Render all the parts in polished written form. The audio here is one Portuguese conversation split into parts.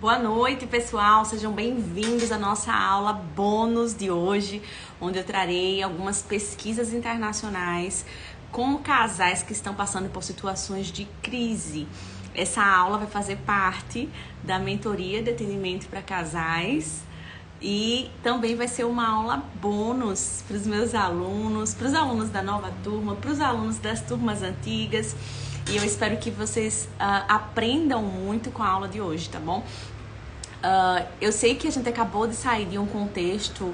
Boa noite, pessoal. Sejam bem-vindos à nossa aula bônus de hoje, onde eu trarei algumas pesquisas internacionais com casais que estão passando por situações de crise. Essa aula vai fazer parte da mentoria de atendimento para casais e também vai ser uma aula bônus para os meus alunos, para os alunos da nova turma, para os alunos das turmas antigas. E eu espero que vocês aprendam muito com a aula de hoje, tá bom? Eu sei que a gente acabou de sair de um contexto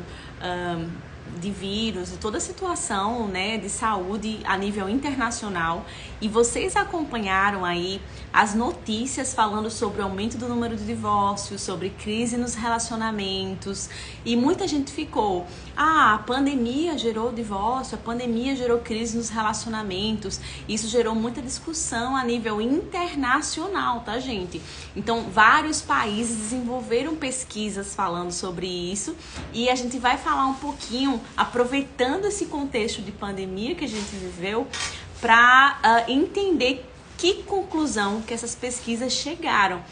de vírus e toda a situação, né, de saúde a nível internacional, e vocês acompanharam aí as notícias falando sobre o aumento do número de divórcios, sobre crise nos relacionamentos, e muita gente ficou, a pandemia gerou divórcio, a pandemia gerou crise nos relacionamentos. Isso gerou muita discussão a nível internacional, tá, gente? Então, vários países desenvolveram pesquisas falando sobre isso, e a gente vai falar um pouquinho, aproveitando esse contexto de pandemia que a gente viveu, para entender que conclusão que essas pesquisas chegaram.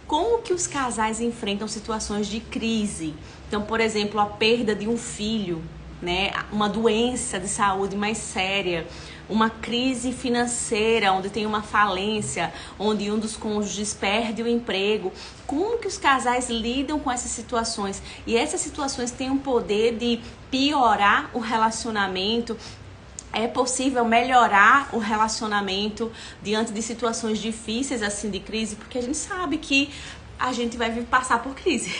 Como que os casais enfrentam situações de crise? Então, por exemplo, a perda de um filho, né? Uma doença de saúde mais séria, uma crise financeira, onde tem uma falência, onde um dos cônjuges perde o emprego. Como que os casais lidam com essas situações? E essas situações têm o poder de piorar o relacionamento. É possível melhorar o relacionamento diante de situações difíceis, assim, de crise, porque a gente sabe que a gente vai passar por crise.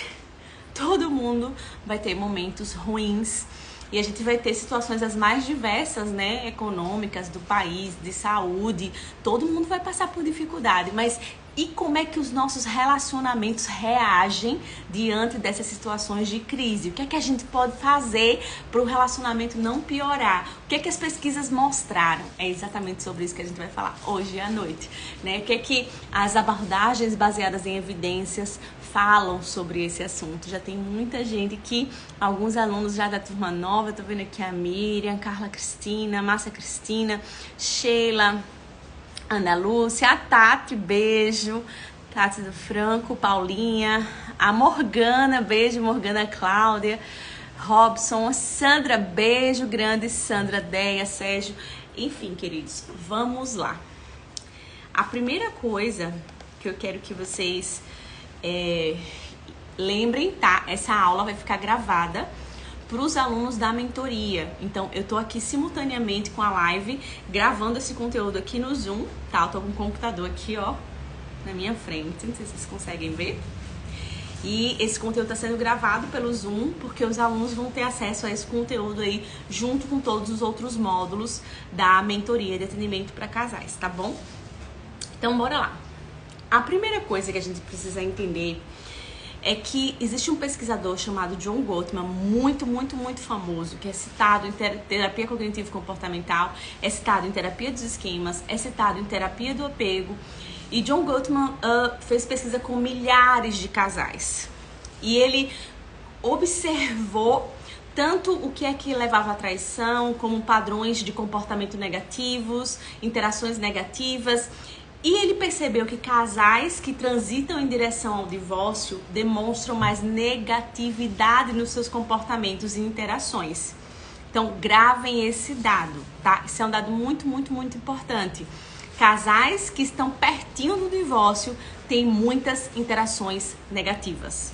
Todo mundo vai ter momentos ruins e a gente vai ter situações as mais diversas, né, econômicas, do país, de saúde. Todo mundo vai passar por dificuldade, mas e como é que os nossos relacionamentos reagem diante dessas situações de crise? O que é que a gente pode fazer para o relacionamento não piorar? O que é que as pesquisas mostraram? É exatamente sobre isso que a gente vai falar hoje à noite, né? O que é que as abordagens baseadas em evidências falam sobre esse assunto? Já tem muita gente aqui, alguns alunos já da turma nova, tô vendo aqui a Miriam, Carla Cristina, Márcia Cristina, Sheila, Ana Lúcia, a Tati, beijo, Tati do Franco, Paulinha, a Morgana, beijo, Morgana Cláudia, Robson, a Sandra, beijo grande, Sandra, Deia, Sérgio, enfim, queridos, vamos lá. A primeira coisa que eu quero que vocês lembrem, tá? Essa aula vai ficar gravada para os alunos da mentoria. Então, eu tô aqui simultaneamente com a live, gravando esse conteúdo aqui no Zoom, tá? Eu tô com o computador aqui, ó, na minha frente, não sei se vocês conseguem ver. E esse conteúdo tá sendo gravado pelo Zoom, porque os alunos vão ter acesso a esse conteúdo aí, junto com todos os outros módulos da mentoria de atendimento para casais, tá bom? Então, bora lá. A primeira coisa que a gente precisa entender é que existe um pesquisador chamado John Gottman, muito famoso, que é citado em terapia cognitivo-comportamental, é citado em terapia dos esquemas, é citado em terapia do apego. E John Gottman fez pesquisa com milhares de casais. E ele observou tanto o que é que levava à traição, como padrões de comportamento negativos, interações negativas. E ele percebeu que casais que transitam em direção ao divórcio demonstram mais negatividade nos seus comportamentos e interações. Então, gravem esse dado, tá? Isso é um dado muito importante. Casais que estão pertinho do divórcio têm muitas interações negativas.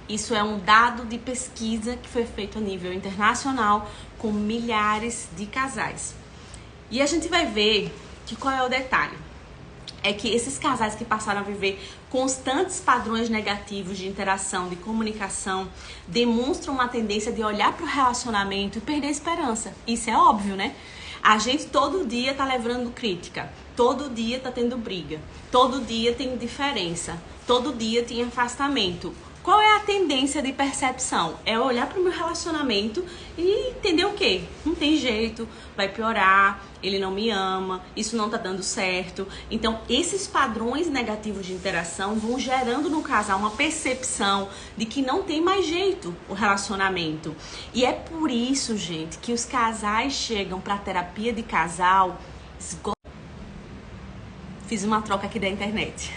Isso é um dado de pesquisa que foi feito a nível internacional com milhares de casais. E a gente vai ver que qual é o detalhe. É que esses casais que passaram a viver constantes padrões negativos de interação, de comunicação, demonstram uma tendência de olhar para o relacionamento e perder a esperança. Isso é óbvio, né? A gente todo dia tá levando crítica, todo dia tá tendo briga, todo dia tem diferença, todo dia tem afastamento. Qual é a tendência de percepção? É olhar para o meu relacionamento e entender o quê? Não tem jeito, vai piorar, ele não me ama, isso não tá dando certo. Então, esses padrões negativos de interação vão gerando no casal uma percepção de que não tem mais jeito o relacionamento. E é por isso, gente, que os casais chegam para terapia de casal. Fiz uma troca aqui da internet.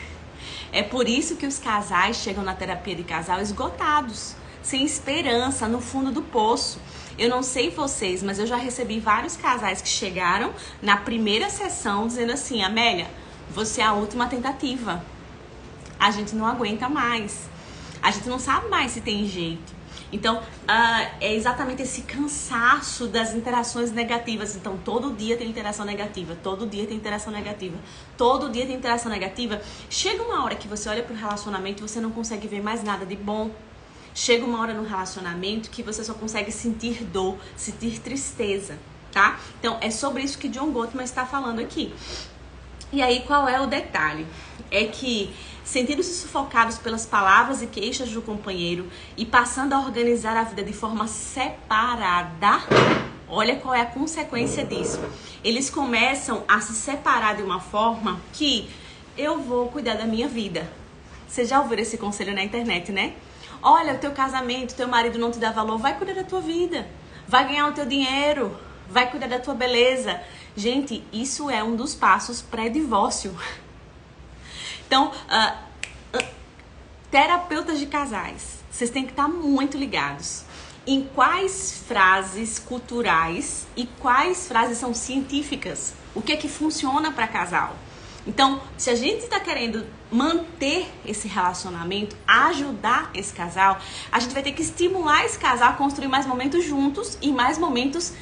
É por isso que os casais chegam na terapia de casal esgotados, sem esperança, no fundo do poço. Eu não sei vocês, mas eu já recebi vários casais que chegaram na primeira sessão dizendo assim: Amélia, você é a última tentativa. A gente não aguenta mais. A gente não sabe mais se tem jeito. Então, é exatamente esse cansaço das interações negativas. Então, todo dia tem interação negativa, todo dia tem interação negativa, todo dia tem interação negativa. Chega uma hora que você olha pro relacionamento e você não consegue ver mais nada de bom. Chega uma hora no relacionamento que você só consegue sentir dor, sentir tristeza, tá? Então, é sobre isso que John Gottman está falando aqui. E aí, qual é o detalhe? É que, sentindo-se sufocados pelas palavras e queixas do companheiro e passando a organizar a vida de forma separada, olha qual é a consequência disso. Eles começam a se separar de uma forma que eu vou cuidar da minha vida. Vocês já ouviram esse conselho na internet, né? Olha, o teu casamento, teu marido não te dá valor, vai cuidar da tua vida. Vai ganhar o teu dinheiro, vai cuidar da tua beleza. Gente, isso é um dos passos pré-divórcio. Então, terapeutas de casais, vocês têm que estar muito ligados em quais frases culturais e quais frases são científicas. O que é que funciona para casal? Então, se a gente está querendo manter esse relacionamento, ajudar esse casal, a gente vai ter que estimular esse casal a construir mais momentos juntos e mais momentos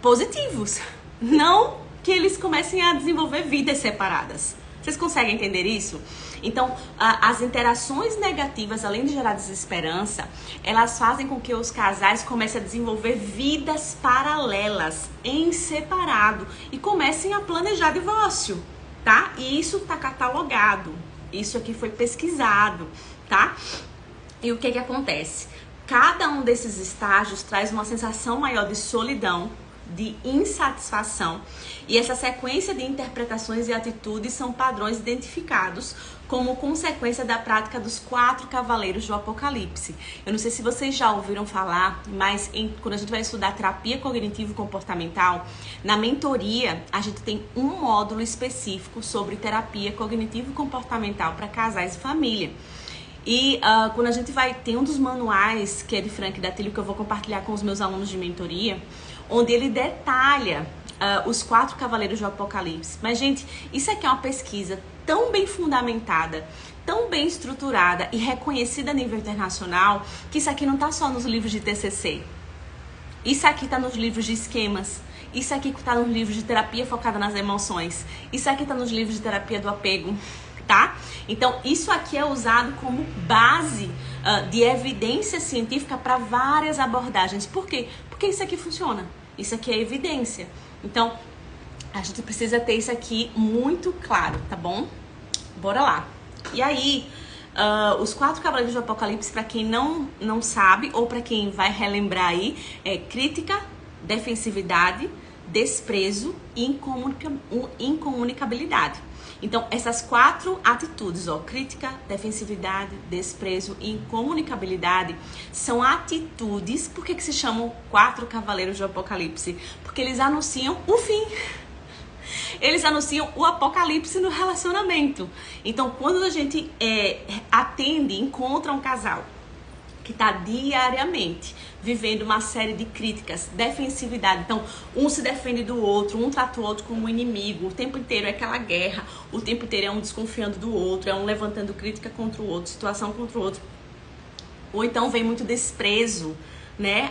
positivos. Não que eles comecem a desenvolver vidas separadas. Vocês conseguem entender isso? Então, as interações negativas, além de gerar desesperança, elas fazem com que os casais comecem a desenvolver vidas paralelas, em separado, e comecem a planejar divórcio, tá? E isso tá catalogado, isso aqui foi pesquisado, tá? E o que acontece? Cada um desses estágios traz uma sensação maior de solidão, de insatisfação, e essa sequência de interpretações e atitudes são padrões identificados como consequência da prática dos 4 cavaleiros do Apocalipse. Eu não sei se vocês já ouviram falar, mas quando a gente vai estudar terapia cognitivo-comportamental, na mentoria a gente tem um módulo específico sobre terapia cognitivo-comportamental para casais e família. E quando a gente tem um dos manuais, que é de Frank Datilio, que eu vou compartilhar com os meus alunos de mentoria, onde ele detalha os 4 cavaleiros do Apocalipse. Mas, gente, isso aqui é uma pesquisa tão bem fundamentada, tão bem estruturada e reconhecida a nível internacional, que isso aqui não está só nos livros de TCC. Isso aqui está nos livros de esquemas. Isso aqui está nos livros de terapia focada nas emoções. Isso aqui está nos livros de terapia do apego, tá? Então, isso aqui é usado como base de evidência científica para várias abordagens. Por quê? Porque isso aqui funciona. Isso aqui é evidência. Então, a gente precisa ter isso aqui muito claro, tá bom? Bora lá. E aí, os 4 cavaleiros do Apocalipse, para quem não sabe, ou para quem vai relembrar aí, é crítica, defensividade, desprezo e incomunicabilidade. Então, essas 4 atitudes, crítica, defensividade, desprezo e incomunicabilidade, são atitudes. Por que se chamam 4 cavaleiros do Apocalipse? Porque eles anunciam o fim. Eles anunciam o apocalipse no relacionamento. Então, quando a gente encontra um casal que está diariamente vivendo uma série de críticas, defensividade. Então, um se defende do outro, um trata o outro como inimigo, o tempo inteiro é aquela guerra, o tempo inteiro é um desconfiando do outro, é um levantando crítica contra o outro, situação contra o outro. Ou então vem muito desprezo, né?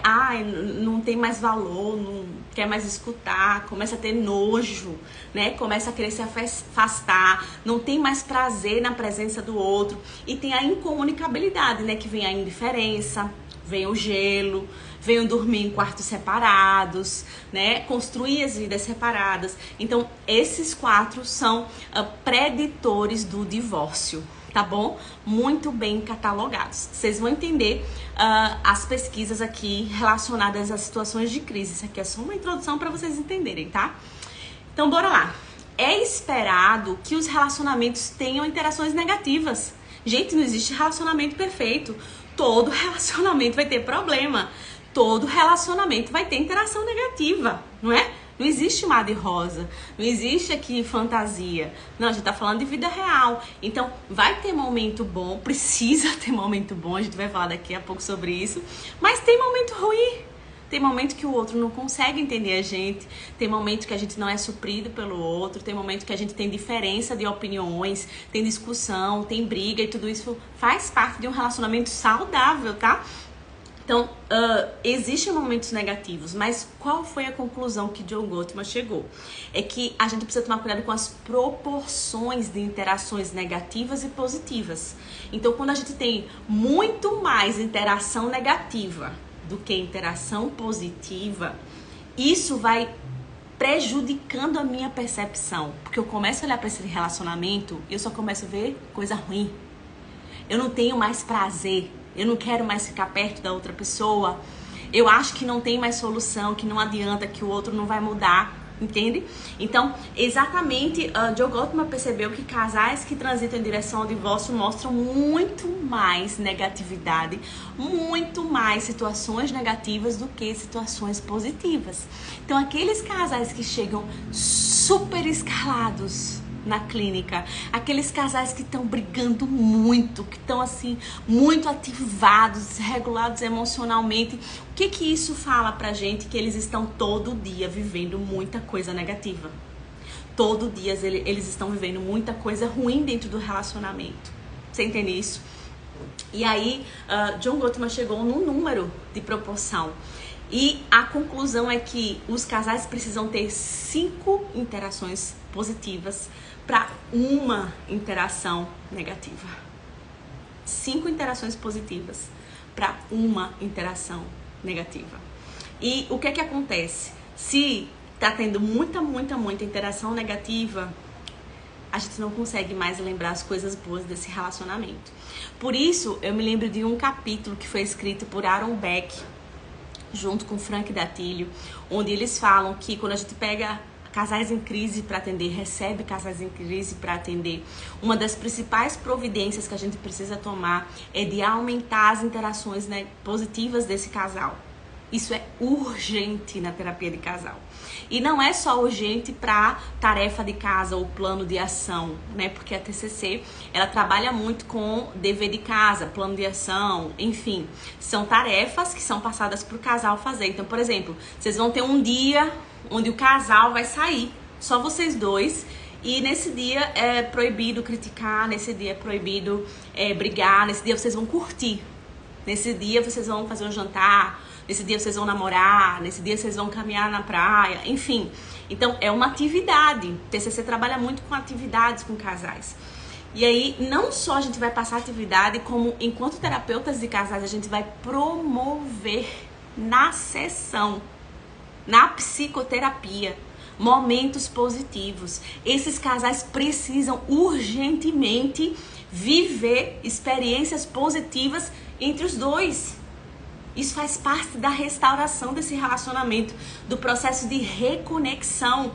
Não tem mais valor, não quer mais escutar, começa a ter nojo, né? Começa a querer se afastar, não tem mais prazer na presença do outro. E tem a incomunicabilidade, né? Que vem a indiferença, vem o gelo, vem o dormir em quartos separados, né? Construir as vidas separadas. Então, esses 4 são preditores do divórcio. Tá bom? Muito bem catalogados. Vocês vão entender as pesquisas aqui relacionadas às situações de crise. Isso aqui é só uma introdução para vocês entenderem, tá? Então, bora lá. É esperado que os relacionamentos tenham interações negativas. Gente, não existe relacionamento perfeito. Todo relacionamento vai ter problema. Todo relacionamento vai ter interação negativa, não é? Não existe mar de rosa, não existe aqui fantasia. Não, a gente tá falando de vida real. Então, vai ter momento bom, precisa ter momento bom, a gente vai falar daqui a pouco sobre isso. Mas tem momento ruim. Tem momento que o outro não consegue entender a gente, tem momento que a gente não é suprido pelo outro, tem momento que a gente tem diferença de opiniões, tem discussão, tem briga e tudo isso faz parte de um relacionamento saudável, tá? Então, existem momentos negativos, mas qual foi a conclusão que John Gottman chegou? É que a gente precisa tomar cuidado com as proporções de interações negativas e positivas. Então, quando a gente tem muito mais interação negativa do que interação positiva, isso vai prejudicando a minha percepção. Porque eu começo a olhar para esse relacionamento e eu só começo a ver coisa ruim. Eu não tenho mais prazer. Eu não quero mais ficar perto da outra pessoa. Eu acho que não tem mais solução, que não adianta, que o outro não vai mudar, entende? Então, exatamente, John Gottman percebeu que casais que transitam em direção ao divórcio mostram muito mais negatividade, muito mais situações negativas do que situações positivas. Então, aqueles casais que chegam super escalados na clínica, aqueles casais que estão brigando muito, que estão assim muito ativados, regulados emocionalmente, o que isso fala pra gente? Que eles estão todo dia vivendo muita coisa negativa. Todo dia eles estão vivendo muita coisa ruim dentro do relacionamento. Você entende isso? E aí, John Gottman chegou num número de proporção. E a conclusão é que os casais precisam ter 5 interações positivas para uma interação negativa. 5 interações positivas para uma interação negativa. E o que é que acontece? Se tá tendo muita interação negativa, a gente não consegue mais lembrar as coisas boas desse relacionamento. Por isso, eu me lembro de um capítulo que foi escrito por Aaron Beck, junto com Frank Datilio, onde eles falam que quando a gente pega casais em crise para atender, recebe casais em crise para atender, uma das principais providências que a gente precisa tomar é de aumentar as interações, né, positivas desse casal. Isso é urgente na terapia de casal. E não é só urgente para tarefa de casa ou plano de ação, né? Porque a TCC, ela trabalha muito com dever de casa, plano de ação, enfim. São tarefas que são passadas para o casal fazer. Então, por exemplo, vocês vão ter um dia onde o casal vai sair, só vocês dois, e nesse dia é proibido criticar, nesse dia é proibido brigar, nesse dia vocês vão curtir, nesse dia vocês vão fazer um jantar, nesse dia vocês vão namorar, nesse dia vocês vão caminhar na praia, enfim. Então, é uma atividade. O TCC trabalha muito com atividades com casais. E aí, não só a gente vai passar atividade, como enquanto terapeutas de casais, a gente vai promover na sessão, na psicoterapia, momentos positivos. Esses casais precisam urgentemente viver experiências positivas entre os dois. Isso faz parte da restauração desse relacionamento, do processo de reconexão.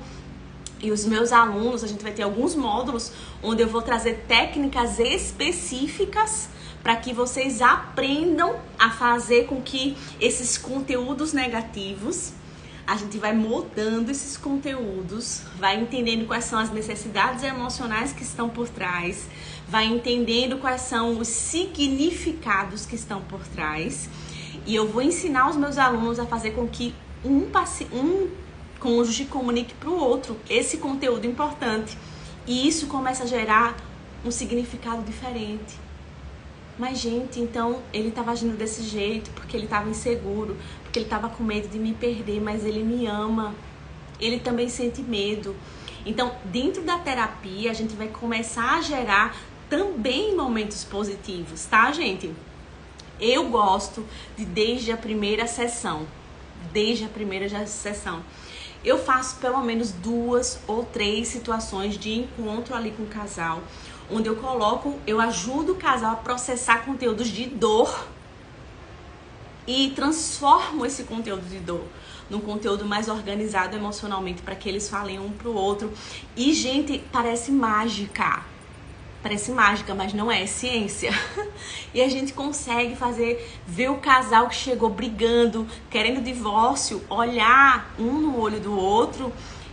E os meus alunos, a gente vai ter alguns módulos onde eu vou trazer técnicas específicas para que vocês aprendam a fazer com que esses conteúdos negativos, a gente vai moldando esses conteúdos, vai entendendo quais são as necessidades emocionais que estão por trás, vai entendendo quais são os significados que estão por trás. E eu vou ensinar os meus alunos a fazer com que um cônjuge comunique para o outro esse conteúdo importante. E isso começa a gerar um significado diferente. Mas, gente, então ele estava agindo desse jeito porque ele estava inseguro, porque ele estava com medo de me perder, mas ele me ama. Ele também sente medo. Então, dentro da terapia, a gente vai começar a gerar também momentos positivos, tá, gente? Eu gosto de desde a primeira sessão, eu faço pelo menos 2 ou 3 situações de encontro ali com o casal, onde eu ajudo o casal a processar conteúdos de dor e transformo esse conteúdo de dor num conteúdo mais organizado emocionalmente para que eles falem um pro outro. E, gente, parece mágica. Parece mágica, mas não é ciência. E a gente consegue ver o casal que chegou brigando, querendo divórcio, olhar um no olho do outro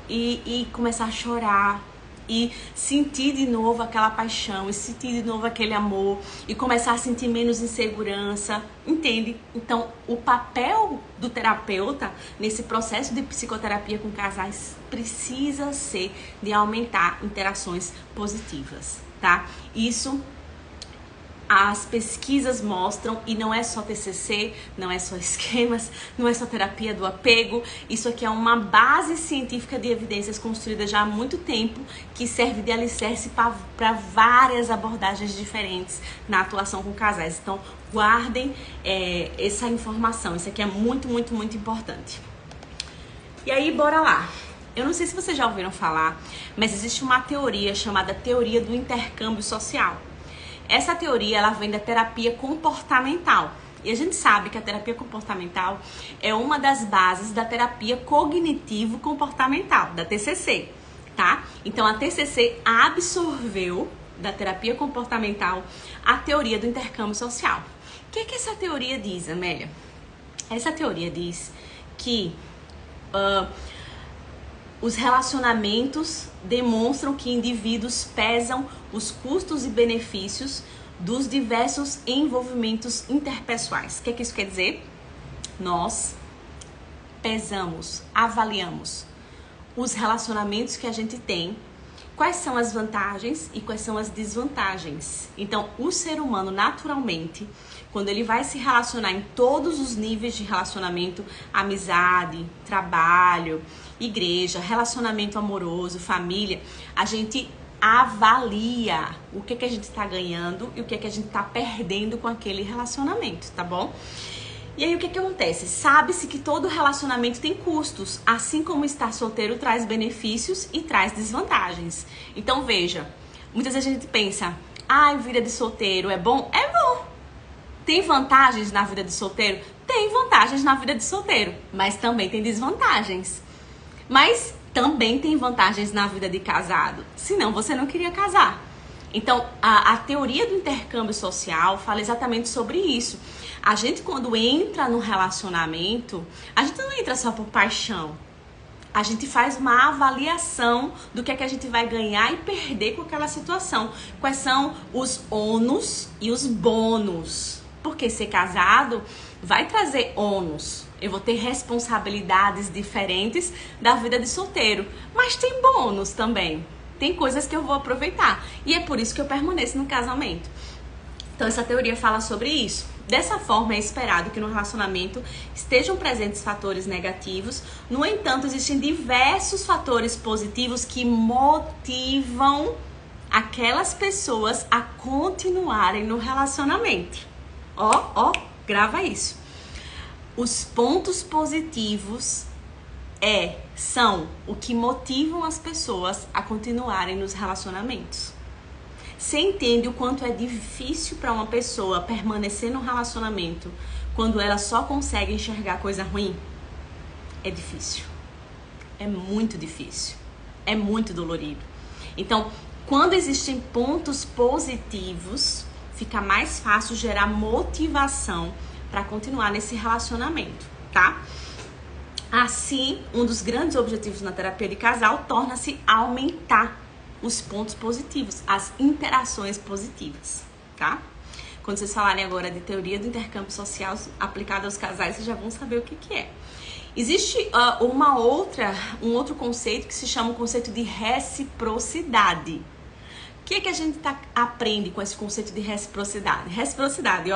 e começar a chorar. E sentir de novo aquela paixão, e sentir de novo aquele amor, e começar a sentir menos insegurança, entende? Então, o papel do terapeuta nesse processo de psicoterapia com casais precisa ser de aumentar interações positivas, tá? Isso as pesquisas mostram, e não é só TCC, não é só esquemas, não é só terapia do apego. Isso aqui é uma base científica de evidências construída já há muito tempo, que serve de alicerce para várias abordagens diferentes na atuação com casais. Então, guardem essa informação. Isso aqui é muito, muito, muito importante. E aí, bora lá. Eu não sei se vocês já ouviram falar, mas existe uma teoria chamada teoria do intercâmbio social. Essa teoria, ela vem da terapia comportamental. E a gente sabe que a terapia comportamental é uma das bases da terapia cognitivo-comportamental, da TCC, tá? Então, a TCC absorveu da terapia comportamental a teoria do intercâmbio social. O que essa teoria diz, Amélia? Essa teoria diz que os relacionamentos demonstram que indivíduos pesam os custos e benefícios dos diversos envolvimentos interpessoais. O que isso quer dizer? Nós pesamos, avaliamos os relacionamentos que a gente tem, quais são as vantagens e quais são as desvantagens. Então, o ser humano, naturalmente, quando ele vai se relacionar em todos os níveis de relacionamento, amizade, trabalho, igreja, relacionamento amoroso, família, a gente avalia o que a gente está ganhando e o que a gente está perdendo com aquele relacionamento, tá bom? E aí o que acontece? Sabe-se que todo relacionamento tem custos, assim como estar solteiro traz benefícios e traz desvantagens. Então veja, muitas vezes a gente pensa, vida de solteiro é bom? É bom. Tem vantagens na vida de solteiro? Tem vantagens na vida de solteiro, mas também tem desvantagens. Mas também tem vantagens na vida de casado, senão você não queria casar. Então, a teoria do intercâmbio social fala exatamente sobre isso. A gente, quando entra no relacionamento, a gente não entra só por paixão. A gente faz uma avaliação do que é que a gente vai ganhar e perder com aquela situação. Quais são os ônus e os bônus. Porque ser casado vai trazer ônus. Eu vou ter responsabilidades diferentes da vida de solteiro. Mas tem bônus também. Tem coisas que eu vou aproveitar. E é por isso que eu permaneço no casamento. Então, essa teoria fala sobre isso. Dessa forma, é esperado que no relacionamento estejam presentes fatores negativos. No entanto, existem diversos fatores positivos que motivam aquelas pessoas a continuarem no relacionamento. Grava isso. Os pontos positivos são o que motivam as pessoas a continuarem nos relacionamentos. Você entende o quanto é difícil para uma pessoa permanecer no relacionamento quando ela só consegue enxergar coisa ruim? É difícil. É muito difícil. É muito dolorido. Então, quando existem pontos positivos, fica mais fácil gerar motivação para continuar nesse relacionamento, tá? Assim, um dos grandes objetivos na terapia de casal torna-se aumentar os pontos positivos, as interações positivas, tá? Quando vocês falarem agora de teoria do intercâmbio social aplicada aos casais, vocês já vão saber o que é. Existe um outro conceito que se chama o conceito de reciprocidade. O que a gente aprende com esse conceito de reciprocidade? Reciprocidade,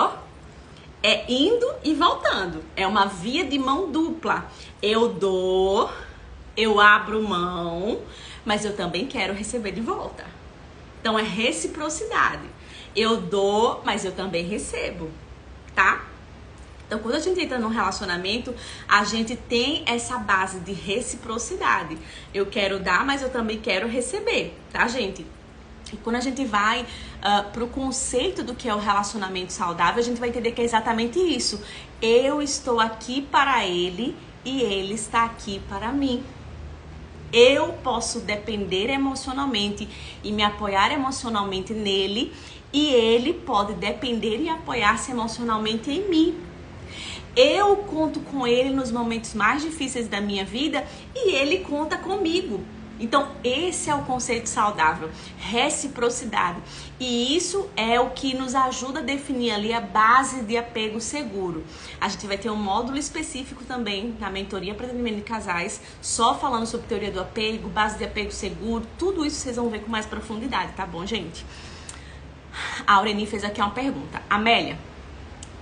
é indo e voltando. É uma via de mão dupla. Eu dou, eu abro mão, mas eu também quero receber de volta. Então, é reciprocidade. Eu dou, mas eu também recebo, tá? Então, quando a gente entra num relacionamento, a gente tem essa base de reciprocidade. Eu quero dar, mas eu também quero receber, tá, gente? E quando a gente vai pro conceito do que é o relacionamento saudável, a gente vai entender que é exatamente isso. Eu estou aqui para ele e ele está aqui para mim. Eu posso depender emocionalmente e me apoiar emocionalmente nele, e ele pode depender e apoiar-se emocionalmente em mim. Eu conto com ele nos momentos mais difíceis da minha vida e ele conta comigo. Então, esse é o conceito saudável, reciprocidade. E isso é o que nos ajuda a definir ali a base de apego seguro. A gente vai ter um módulo específico também na mentoria para atendimento de casais, só falando sobre teoria do apego, base de apego seguro, tudo isso vocês vão ver com mais profundidade, tá bom, gente? A Aureni fez aqui uma pergunta. Amélia,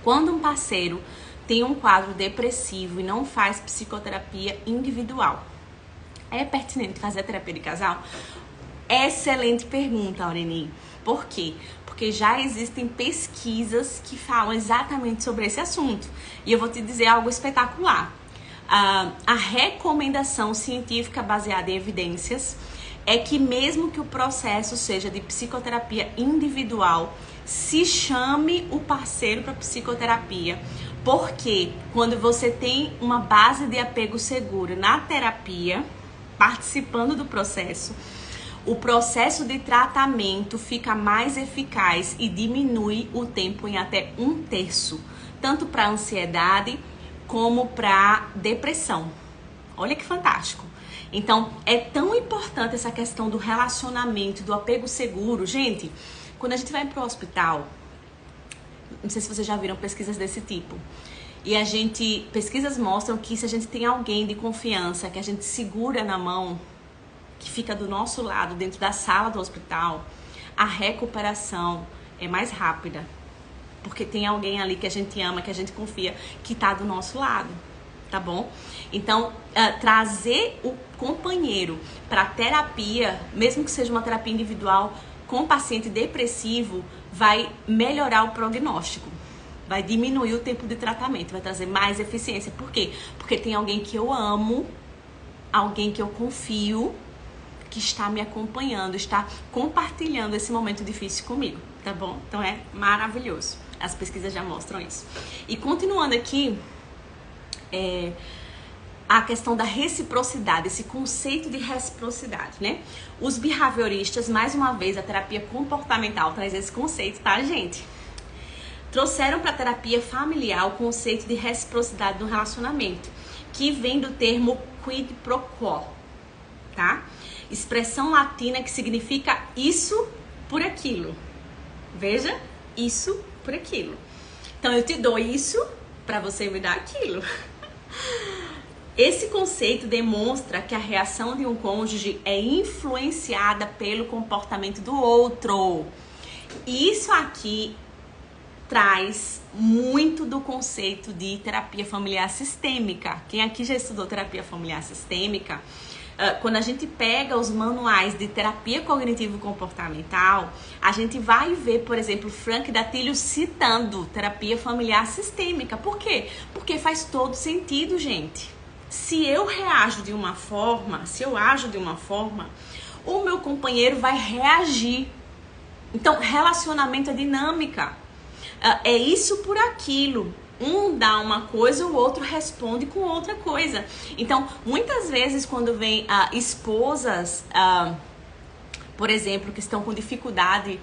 quando um parceiro tem um quadro depressivo e não faz psicoterapia individual, é pertinente fazer a terapia de casal? Excelente pergunta, Aureni. Por quê? Porque já existem pesquisas que falam exatamente sobre esse assunto. E eu vou te dizer algo espetacular. A recomendação científica baseada em evidências é que mesmo que o processo seja de psicoterapia individual, se chame o parceiro para psicoterapia. Porque quando você tem uma base de apego seguro na terapia, participando do processo, o processo de tratamento fica mais eficaz e diminui o tempo em até 1/3, tanto para ansiedade como para depressão. Olha que fantástico. Então, é tão importante essa questão do relacionamento, do apego seguro. Gente, quando a gente vai para o hospital, não sei se vocês já viram pesquisas desse tipo, e pesquisas mostram que se a gente tem alguém de confiança, que a gente segura na mão, que fica do nosso lado dentro da sala do hospital, a recuperação é mais rápida. Porque tem alguém ali que a gente ama, que a gente confia, que tá do nosso lado, tá bom? Então, trazer o companheiro para terapia, mesmo que seja uma terapia individual com paciente depressivo, vai melhorar o prognóstico. Vai diminuir o tempo de tratamento, vai trazer mais eficiência. Por quê? Porque tem alguém que eu amo, alguém que eu confio, que está me acompanhando, está compartilhando esse momento difícil comigo, tá bom? Então é maravilhoso. As pesquisas já mostram isso. E continuando aqui, a questão da reciprocidade, esse conceito de reciprocidade, né? Os behavioristas, mais uma vez, a terapia comportamental traz esse conceito, tá, gente? Trouxeram para a terapia familiar o conceito de reciprocidade no relacionamento, que vem do termo quid pro quo, tá? Expressão latina que significa isso por aquilo. Veja, isso por aquilo. Então eu te dou isso para você me dar aquilo. Esse conceito demonstra que a reação de um cônjuge é influenciada pelo comportamento do outro. Isso aqui traz muito do conceito de terapia familiar sistêmica. Quem aqui já estudou terapia familiar sistêmica, quando a gente pega os manuais de terapia cognitivo-comportamental, a gente vai ver, por exemplo, Frank Datilho citando terapia familiar sistêmica. Por quê? Porque faz todo sentido, gente. Se eu reajo de uma forma, se eu ajo de uma forma, o meu companheiro vai reagir. Então, relacionamento é dinâmica. É isso por aquilo. Um dá uma coisa, o outro responde com outra coisa. Então, muitas vezes quando vem esposas, por exemplo, que estão com dificuldade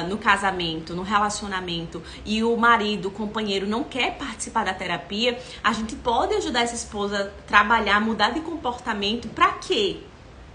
no casamento, no relacionamento, e o marido, o companheiro não quer participar da terapia, a gente pode ajudar essa esposa a trabalhar, mudar de comportamento. Para quê?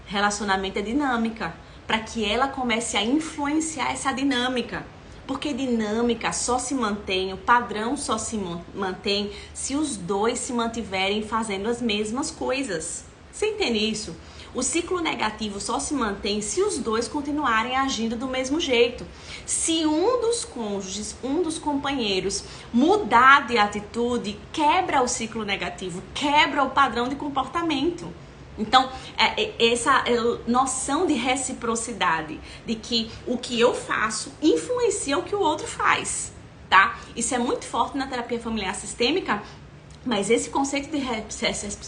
Relacionamento é dinâmica. Para que ela comece a influenciar essa dinâmica. Porque dinâmica só se mantém, o padrão só se mantém se os dois se mantiverem fazendo as mesmas coisas. Você entende isso? O ciclo negativo só se mantém se os dois continuarem agindo do mesmo jeito. Se um dos cônjuges, um dos companheiros mudar de atitude, quebra o ciclo negativo, quebra o padrão de comportamento. Então, essa noção de reciprocidade, de que o que eu faço influencia o que o outro faz, tá? Isso é muito forte na terapia familiar sistêmica, Mas esse conceito de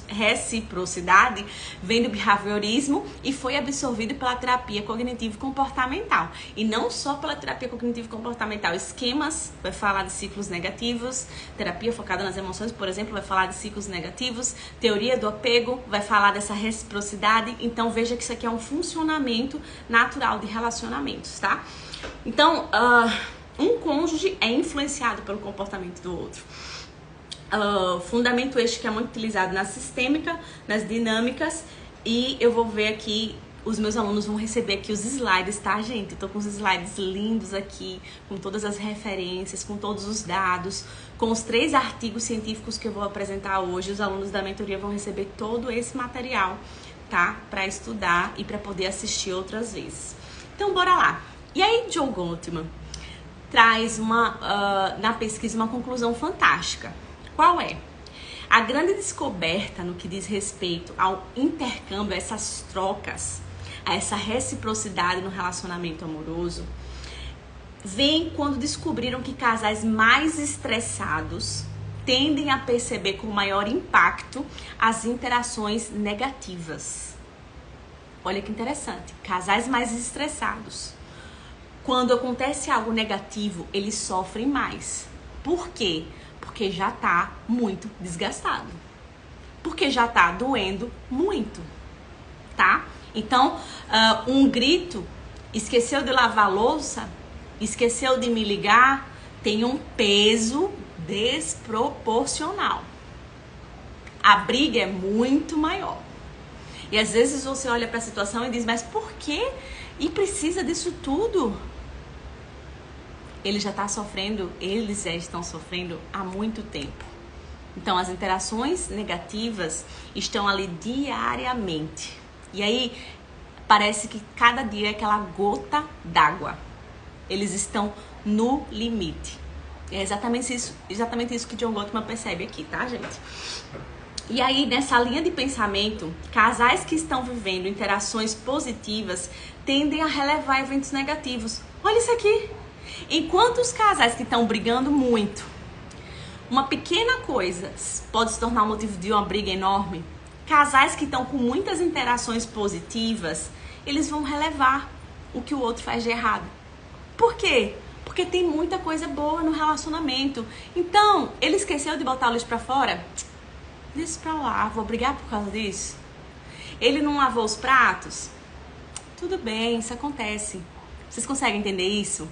reciprocidade vem do behaviorismo e foi absorvido pela terapia cognitivo-comportamental. E não só pela terapia cognitivo-comportamental. Esquemas vai falar de ciclos negativos, terapia focada nas emoções, por exemplo, vai falar de ciclos negativos, teoria do apego vai falar dessa reciprocidade. Então veja que isso aqui é um funcionamento natural de relacionamentos, tá? Então, um cônjuge é influenciado pelo comportamento do outro. Fundamento este que é muito utilizado na sistêmica, nas dinâmicas, e eu vou ver aqui, os meus alunos vão receber aqui os slides, tá, gente? Eu tô com os slides lindos aqui, com todas as referências, com todos os dados, com os 3 artigos científicos que eu vou apresentar hoje. Os alunos da mentoria vão receber todo esse material, tá? Pra estudar e pra poder assistir outras vezes. Então, bora lá. E aí, John Gottman traz na pesquisa uma conclusão fantástica. Qual é? A grande descoberta no que diz respeito ao intercâmbio, a essas trocas, a essa reciprocidade no relacionamento amoroso, vem quando descobriram que casais mais estressados tendem a perceber com maior impacto as interações negativas. Olha que interessante. Casais mais estressados, quando acontece algo negativo, eles sofrem mais. Por quê? Porque já tá muito desgastado. Porque já tá doendo muito, tá? Então, um grito, esqueceu de lavar a louça, esqueceu de me ligar, tem um peso desproporcional. A briga é muito maior. E às vezes você olha para a situação e diz, mas por quê? E precisa disso tudo? Ele já está sofrendo, eles já estão sofrendo há muito tempo. Então, as interações negativas estão ali diariamente. E aí, parece que cada dia é aquela gota d'água. Eles estão no limite. É exatamente isso que John Gottman percebe aqui, tá, gente? E aí, nessa linha de pensamento, casais que estão vivendo interações positivas tendem a relevar eventos negativos. Olha isso aqui. Enquanto os casais que estão brigando muito, uma pequena coisa pode se tornar um motivo de uma briga enorme, casais que estão com muitas interações positivas, eles vão relevar o que o outro faz de errado. Por quê? Porque tem muita coisa boa no relacionamento. Então, ele esqueceu de botar a luz pra fora? Deixa pra lá, vou brigar por causa disso. Ele não lavou os pratos? Tudo bem, isso acontece. Vocês conseguem entender isso?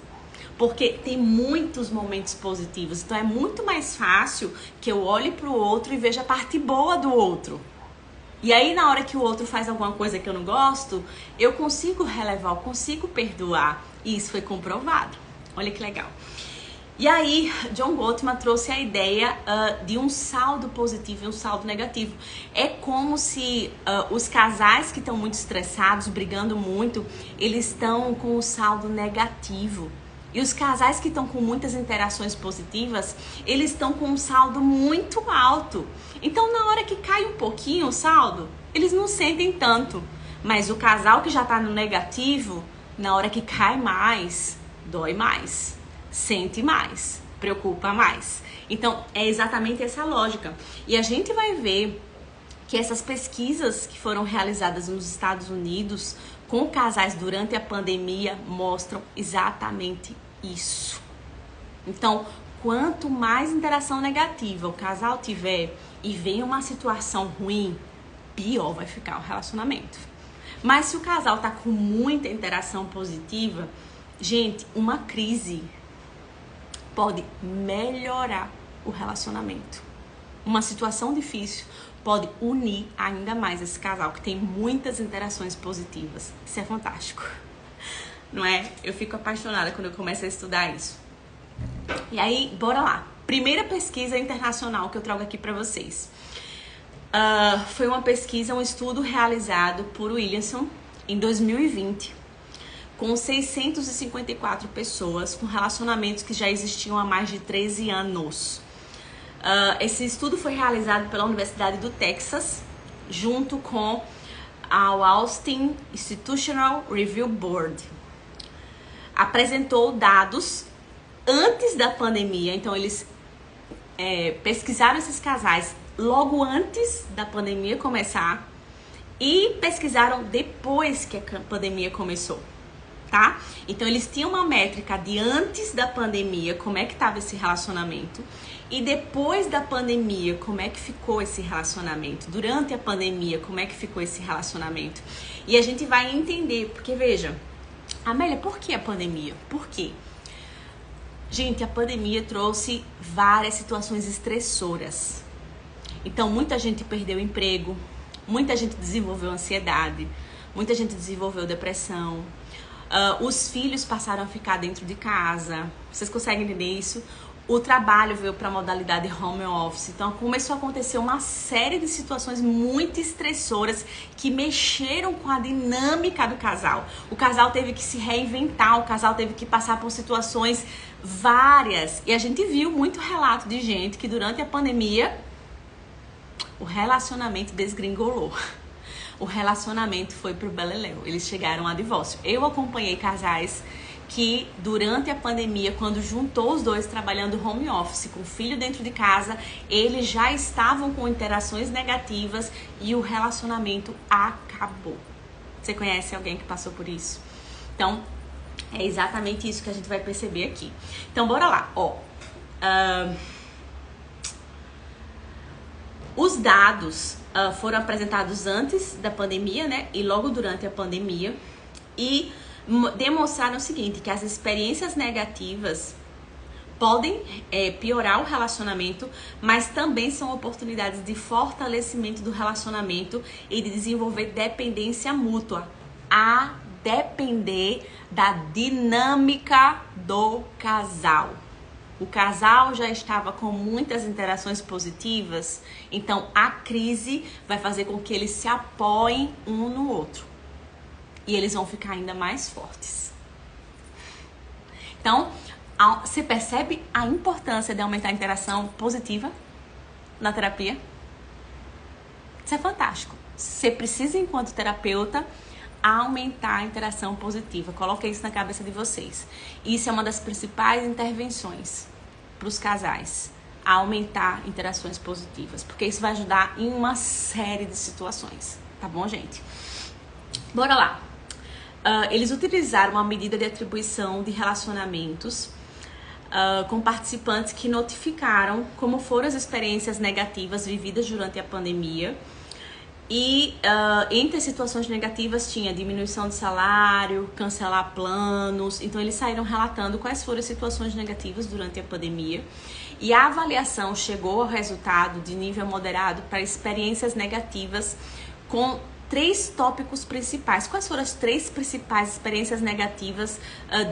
Porque tem muitos momentos positivos. Então é muito mais fácil que eu olhe pro outro e veja a parte boa do outro. E aí na hora que o outro faz alguma coisa que eu não gosto, eu consigo relevar, eu consigo perdoar. E isso foi comprovado. Olha que legal. E aí, John Gottman trouxe a ideia de um saldo positivo e um saldo negativo. É como se os casais que estão muito estressados, brigando muito, eles estão com o saldo negativo. E os casais que estão com muitas interações positivas, eles estão com um saldo muito alto. Então, na hora que cai um pouquinho o saldo, eles não sentem tanto. Mas o casal que já está no negativo, na hora que cai mais, dói mais, sente mais, preocupa mais. Então, é exatamente essa lógica. E a gente vai ver que essas pesquisas que foram realizadas nos Estados Unidos com casais durante a pandemia mostram exatamente isso. Então, quanto mais interação negativa o casal tiver e vem uma situação ruim, pior vai ficar o relacionamento. Mas se o casal tá com muita interação positiva, gente, uma crise pode melhorar o relacionamento. Uma situação difícil pode unir ainda mais esse casal que tem muitas interações positivas. Isso é fantástico, não é? Eu fico apaixonada quando eu começo a estudar isso. E aí, bora lá. Primeira pesquisa internacional que eu trago aqui para vocês. Foi uma pesquisa, um estudo realizado por Williamson em 2020, com 654 pessoas com relacionamentos que já existiam há mais de 13 anos. Esse estudo foi realizado pela Universidade do Texas, junto com a Austin Institutional Review Board. Apresentou dados antes da pandemia, então eles pesquisaram esses casais logo antes da pandemia começar e pesquisaram depois que a pandemia começou, tá? Então eles tinham uma métrica de antes da pandemia, como é que estava esse relacionamento, e depois da pandemia, como é que ficou esse relacionamento, durante a pandemia, como é que ficou esse relacionamento. E a gente vai entender, porque veja, Amélia, por que a pandemia? Por quê? Gente, a pandemia trouxe várias situações estressoras. Então, muita gente perdeu o emprego, muita gente desenvolveu ansiedade, muita gente desenvolveu depressão. Os filhos passaram a ficar dentro de casa. Vocês conseguem entender isso? O trabalho veio para a modalidade home office. Então, começou a acontecer uma série de situações muito estressoras que mexeram com a dinâmica do casal. O casal teve que se reinventar, o casal teve que passar por situações várias. E a gente viu muito relato de gente que durante a pandemia o relacionamento desgringolou. O relacionamento foi pro beleléu. Eles chegaram a divórcio. Eu acompanhei casais que durante a pandemia, quando juntou os dois trabalhando home office, com o filho dentro de casa, eles já estavam com interações negativas e o relacionamento acabou. Você conhece alguém que passou por isso? Então, é exatamente isso que a gente vai perceber aqui. Então, bora lá. Os dados foram apresentados antes da pandemia, né? E logo durante a pandemia. E demonstraram o seguinte, que as experiências negativas podem piorar o relacionamento, mas também são oportunidades de fortalecimento do relacionamento e de desenvolver dependência mútua, a depender da dinâmica do casal. O casal já estava com muitas interações positivas, então a crise vai fazer com que eles se apoiem um no outro. E eles vão ficar ainda mais fortes. Então, você percebe a importância de aumentar a interação positiva na terapia? Isso é fantástico. Você precisa, enquanto terapeuta, aumentar a interação positiva. Coloquem isso na cabeça de vocês. Isso é uma das principais intervenções para os casais. Aumentar interações positivas. Porque isso vai ajudar em uma série de situações. Tá bom, gente? Bora lá. Eles utilizaram uma medida de atribuição de relacionamentos com participantes que notificaram como foram as experiências negativas vividas durante a pandemia. E entre as situações negativas tinha diminuição de salário, cancelar planos. Então eles saíram relatando quais foram as situações negativas durante a pandemia. E a avaliação chegou ao resultado de nível moderado para experiências negativas com 3 tópicos principais. Quais foram as 3 principais experiências negativas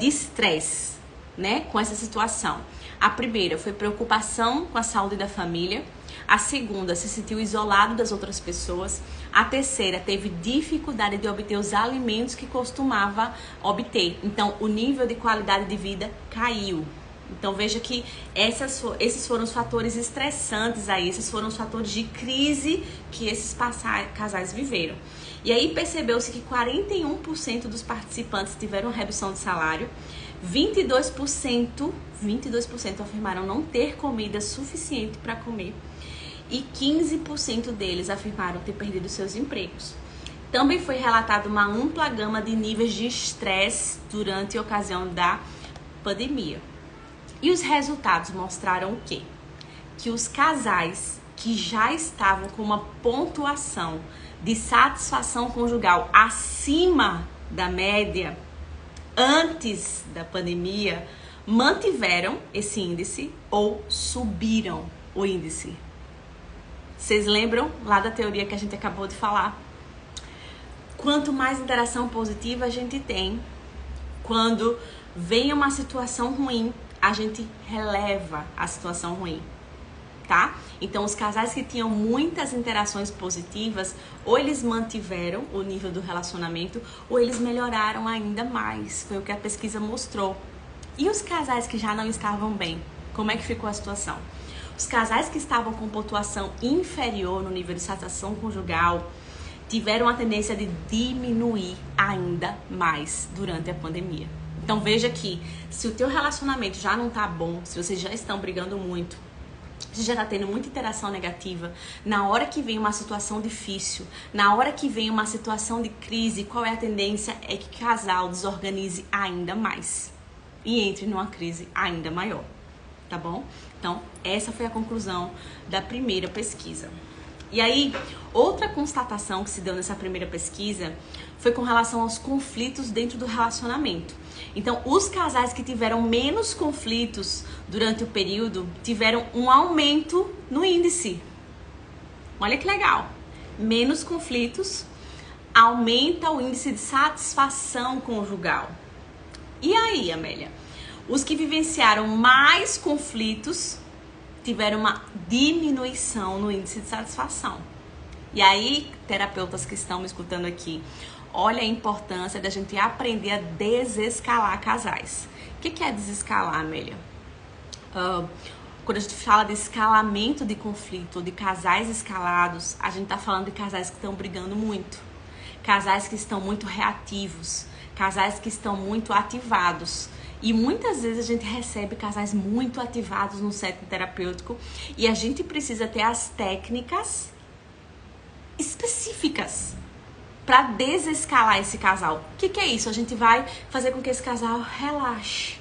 de estresse, né, com essa situação? A primeira foi preocupação com a saúde da família. A segunda, se sentiu isolado das outras pessoas. A terceira, teve dificuldade de obter os alimentos que costumava obter. Então, o nível de qualidade de vida caiu. Então, veja que esses foram os fatores estressantes aí, esses foram os fatores de crise que esses casais viveram. E aí, percebeu-se que 41% dos participantes tiveram redução de salário, 22% afirmaram não ter comida suficiente para comer e 15% deles afirmaram ter perdido seus empregos. Também foi relatada uma ampla gama de níveis de estresse durante a ocasião da pandemia. E os resultados mostraram o quê? Que os casais que já estavam com uma pontuação de satisfação conjugal acima da média antes da pandemia mantiveram esse índice ou subiram o índice. Vocês lembram lá da teoria que a gente acabou de falar? Quanto mais interação positiva a gente tem, quando vem uma situação ruim, a gente releva a situação ruim, tá? Então, os casais que tinham muitas interações positivas, ou eles mantiveram o nível do relacionamento, ou eles melhoraram ainda mais. Foi o que a pesquisa mostrou. E os casais que já não estavam bem, como é que ficou a situação? Os casais que estavam com pontuação inferior no nível de satisfação conjugal tiveram a tendência de diminuir ainda mais durante a pandemia. Então veja que se o teu relacionamento já não tá bom, se vocês já estão brigando muito, a gente já tá tendo muita interação negativa. Na hora que vem uma situação difícil, na hora que vem uma situação de crise, qual é a tendência? É que o casal desorganize ainda mais e entre numa crise ainda maior, tá bom? Então, essa foi a conclusão da primeira pesquisa. E aí, outra constatação que se deu nessa primeira pesquisa foi com relação aos conflitos dentro do relacionamento. Então, os casais que tiveram menos conflitos durante o período tiveram um aumento no índice. Olha que legal. Menos conflitos aumenta o índice de satisfação conjugal. E aí, Amélia? Os que vivenciaram mais conflitos tiveram uma diminuição no índice de satisfação. E aí, terapeutas que estão me escutando aqui, olha a importância da gente aprender a desescalar casais. O que é desescalar, Amélia? Quando a gente fala de escalamento de conflito, de casais escalados, a gente tá falando de casais que estão brigando muito, casais que estão muito reativos, casais que estão muito ativados. E muitas vezes a gente recebe casais muito ativados no setting terapêutico e a gente precisa ter as técnicas específicas para desescalar esse casal. O que é isso? A gente vai fazer com que esse casal relaxe,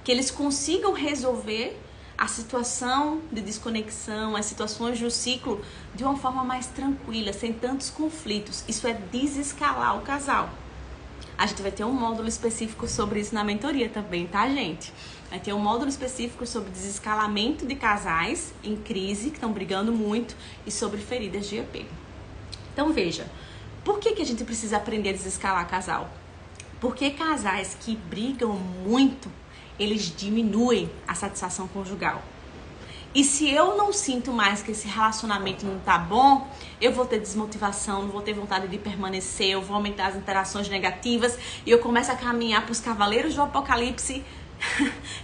que eles consigam resolver a situação de desconexão, as situações do ciclo de uma forma mais tranquila, sem tantos conflitos. Isso é desescalar o casal. A gente vai ter um módulo específico sobre isso na mentoria também, tá, gente? Vai ter um módulo específico sobre desescalamento de casais em crise, que estão brigando muito, e sobre feridas de apego. Então, veja, por que a gente precisa aprender a desescalar casal? Porque casais que brigam muito, eles diminuem a satisfação conjugal. E se eu não sinto mais que esse relacionamento não tá bom, eu vou ter desmotivação, não vou ter vontade de permanecer, eu vou aumentar as interações negativas e eu começo a caminhar para os cavaleiros do apocalipse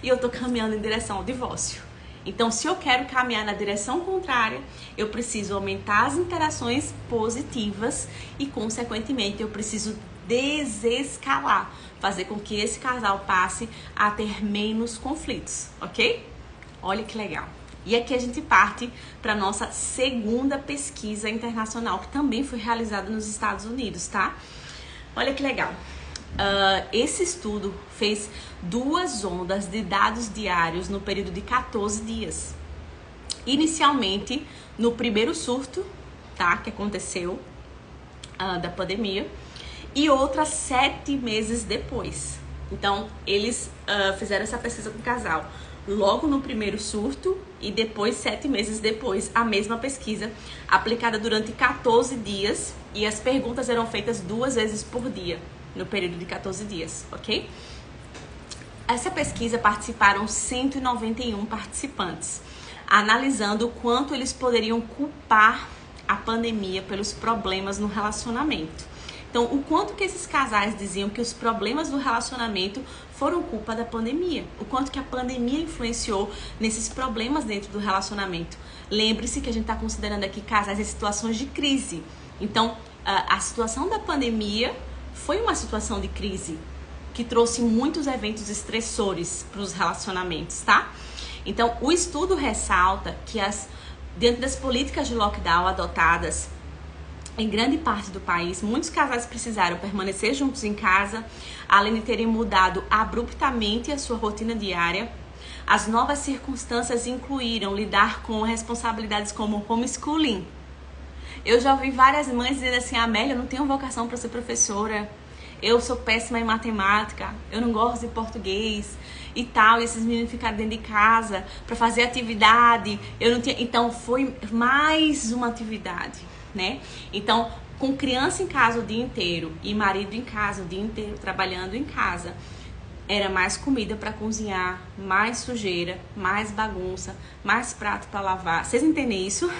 e eu tô caminhando em direção ao divórcio. Então, se eu quero caminhar na direção contrária, eu preciso aumentar as interações positivas e, consequentemente, eu preciso desescalar, fazer com que esse casal passe a ter menos conflitos, ok? Olha que legal. E aqui a gente parte para a nossa segunda pesquisa internacional, que também foi realizada nos Estados Unidos, tá? Olha que legal. Esse estudo fez 2 ondas de dados diários no período de 14 dias. Inicialmente, no primeiro surto, tá? Que aconteceu da pandemia, e outra 7 meses depois. Então, eles fizeram essa pesquisa com o casal logo no primeiro surto e depois 7 meses depois, a mesma pesquisa aplicada durante 14 dias e as perguntas eram feitas 2 vezes por dia no período de 14 dias, ok? Essa pesquisa participaram 191 participantes, analisando o quanto eles poderiam culpar a pandemia pelos problemas no relacionamento. Então, o quanto que esses casais diziam que os problemas do relacionamento foram culpa da pandemia. O quanto que a pandemia influenciou nesses problemas dentro do relacionamento. Lembre-se que a gente está considerando aqui casais em situações de crise. Então, a situação da pandemia foi uma situação de crise que trouxe muitos eventos estressores para os relacionamentos, tá? Então, o estudo ressalta que dentro das políticas de lockdown adotadas em grande parte do país, muitos casais precisaram permanecer juntos em casa, além de terem mudado abruptamente a sua rotina diária. As novas circunstâncias incluíram lidar com responsabilidades como homeschooling. Eu já ouvi várias mães dizendo assim: Amélia, eu não tenho vocação para ser professora, eu sou péssima em matemática, eu não gosto de português e tal, e esses meninos ficaram dentro de casa para fazer atividade, eu não tinha... Então foi mais uma atividade, né? Então, com criança em casa o dia inteiro e marido em casa o dia inteiro, trabalhando em casa, era mais comida para cozinhar, mais sujeira, mais bagunça, mais prato para lavar. Vocês entendem isso?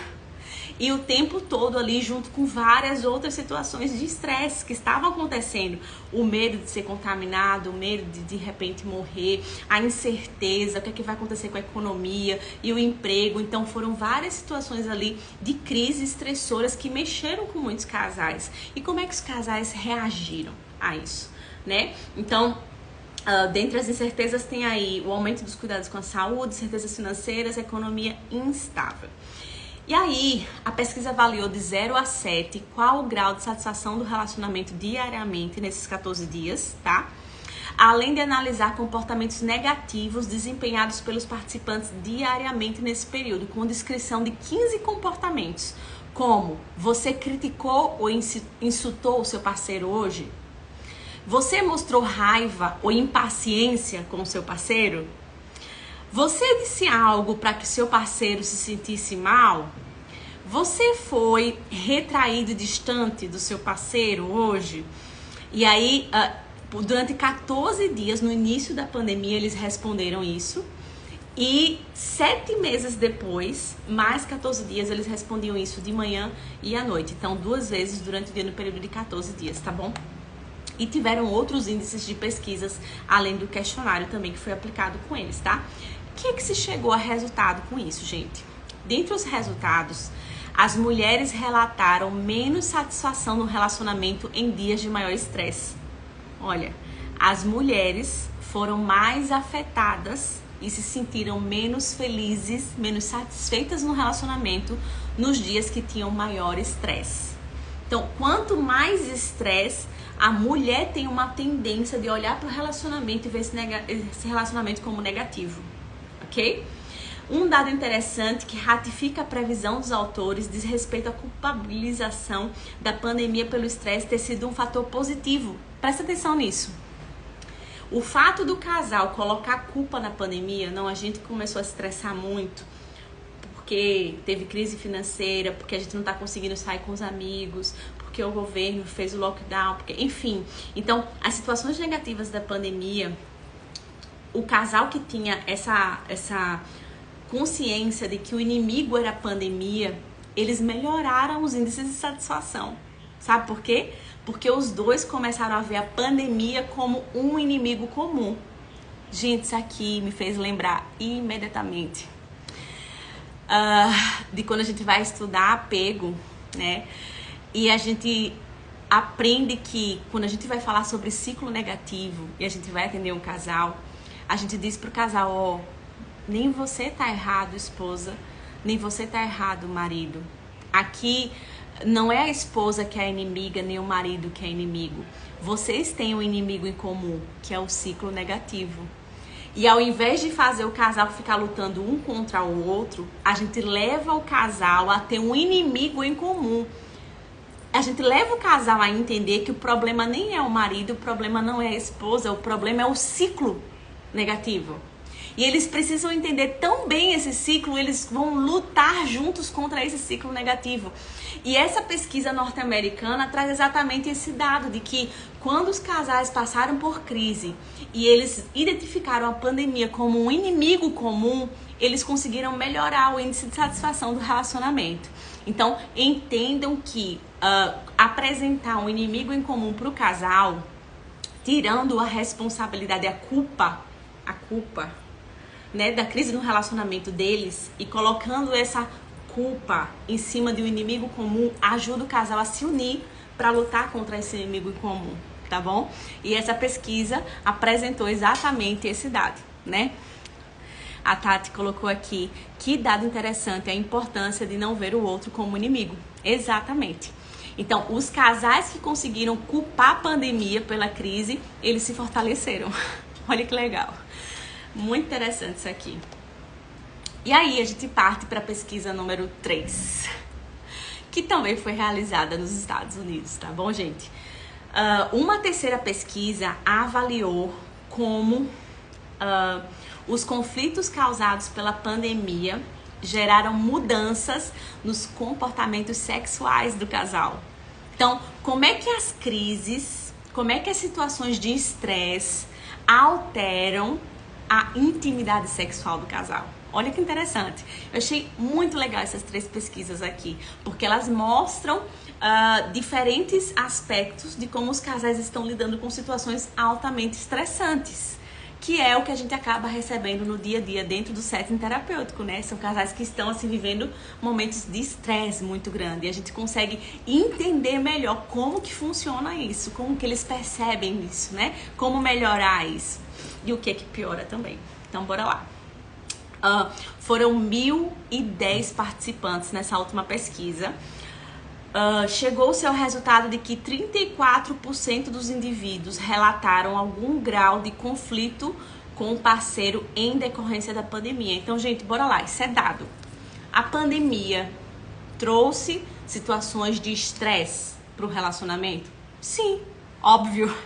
E o tempo todo ali junto com várias outras situações de estresse que estavam acontecendo. O medo de ser contaminado, o medo de repente morrer, a incerteza, o que é que vai acontecer com a economia e o emprego. Então foram várias situações ali de crises estressoras que mexeram com muitos casais. E como é que os casais reagiram a isso, né? Então, Dentre as incertezas tem aí o aumento dos cuidados com a saúde, incertezas financeiras, economia instável. E aí, a pesquisa avaliou de 0 a 7 qual o grau de satisfação do relacionamento diariamente nesses 14 dias, tá? Além de analisar comportamentos negativos desempenhados pelos participantes diariamente nesse período, com descrição de 15 comportamentos, como: você criticou ou insultou o seu parceiro hoje? Você mostrou raiva ou impaciência com o seu parceiro? Você disse algo para que seu parceiro se sentisse mal? Você foi retraído e distante do seu parceiro hoje? E aí, durante 14 dias, no início da pandemia, eles responderam isso. E 7 meses depois, mais 14 dias, eles respondiam isso de manhã e à noite. Então, 2 vezes durante o dia no período de 14 dias, tá bom? E tiveram outros índices de pesquisas, além do questionário também que foi aplicado com eles, tá? O que é que se chegou a resultado com isso, gente? Dentre os resultados, as mulheres relataram menos satisfação no relacionamento em dias de maior estresse. Olha, as mulheres foram mais afetadas e se sentiram menos felizes, menos satisfeitas no relacionamento nos dias que tinham maior estresse. Então, quanto mais estresse, a mulher tem uma tendência de olhar para o relacionamento e ver esse relacionamento como negativo, ok? Um dado interessante que ratifica a previsão dos autores diz respeito à culpabilização da pandemia pelo estresse ter sido um fator positivo. Presta atenção nisso. O fato do casal colocar culpa na pandemia, não, a gente começou a se estressar muito porque teve crise financeira, porque a gente não está conseguindo sair com os amigos, porque o governo fez o lockdown, porque, enfim. Então, as situações negativas da pandemia, o casal que tinha essa consciência de que o inimigo era a pandemia, eles melhoraram os índices de satisfação. Sabe por quê? Porque os dois começaram a ver a pandemia como um inimigo comum. Gente, isso aqui me fez lembrar imediatamente de quando a gente vai estudar apego, né? E a gente aprende que quando a gente vai falar sobre ciclo negativo e a gente vai atender um casal, a gente diz pro casal: ó, nem você tá errado, esposa, nem você tá errado, marido. Aqui não é a esposa que é a inimiga, nem o marido que é inimigo. Vocês têm um inimigo em comum, que é o ciclo negativo. E ao invés de fazer o casal ficar lutando um contra o outro, a gente leva o casal a ter um inimigo em comum. A gente leva o casal a entender que o problema nem é o marido, o problema não é a esposa, o problema é o ciclo negativo. E eles precisam entender tão bem esse ciclo, eles vão lutar juntos contra esse ciclo negativo. E essa pesquisa norte-americana traz exatamente esse dado de que quando os casais passaram por crise e eles identificaram a pandemia como um inimigo comum, eles conseguiram melhorar o índice de satisfação do relacionamento. Então, entendam que apresentar um inimigo em comum para o casal, tirando a responsabilidade, a culpa, né, da crise no relacionamento deles e colocando essa culpa em cima de um inimigo comum, ajuda o casal a se unir para lutar contra esse inimigo em comum, tá bom? E essa pesquisa apresentou exatamente esse dado, né? A Tati colocou aqui, que dado interessante, a importância de não ver o outro como inimigo. Exatamente. Então, os casais que conseguiram culpar a pandemia pela crise, eles se fortaleceram. Olha que legal. Muito interessante isso aqui. E aí a gente parte para a pesquisa número 3, que também foi realizada nos Estados Unidos, tá bom, gente? Uma terceira pesquisa avaliou como os conflitos causados pela pandemia geraram mudanças nos comportamentos sexuais do casal. Então, como é que as crises, como é que as situações de estresse alteram a intimidade sexual do casal? Olha que interessante. Eu achei muito legal essas 3 pesquisas aqui, porque elas mostram diferentes aspectos de como os casais estão lidando com situações altamente estressantes, que é o que a gente acaba recebendo no dia a dia dentro do setting terapêutico, né? São casais que estão assim vivendo momentos de estresse muito grande e a gente consegue entender melhor como que funciona isso, como que eles percebem isso, né? Como melhorar isso e o que é que piora também. Então bora lá. Foram 1.010 participantes nessa última pesquisa. Chegou-se ao resultado de que 34% dos indivíduos relataram algum grau de conflito com o parceiro em decorrência da pandemia. Então, gente, bora lá, isso é dado. A pandemia trouxe situações de estresse para o relacionamento? Sim, óbvio,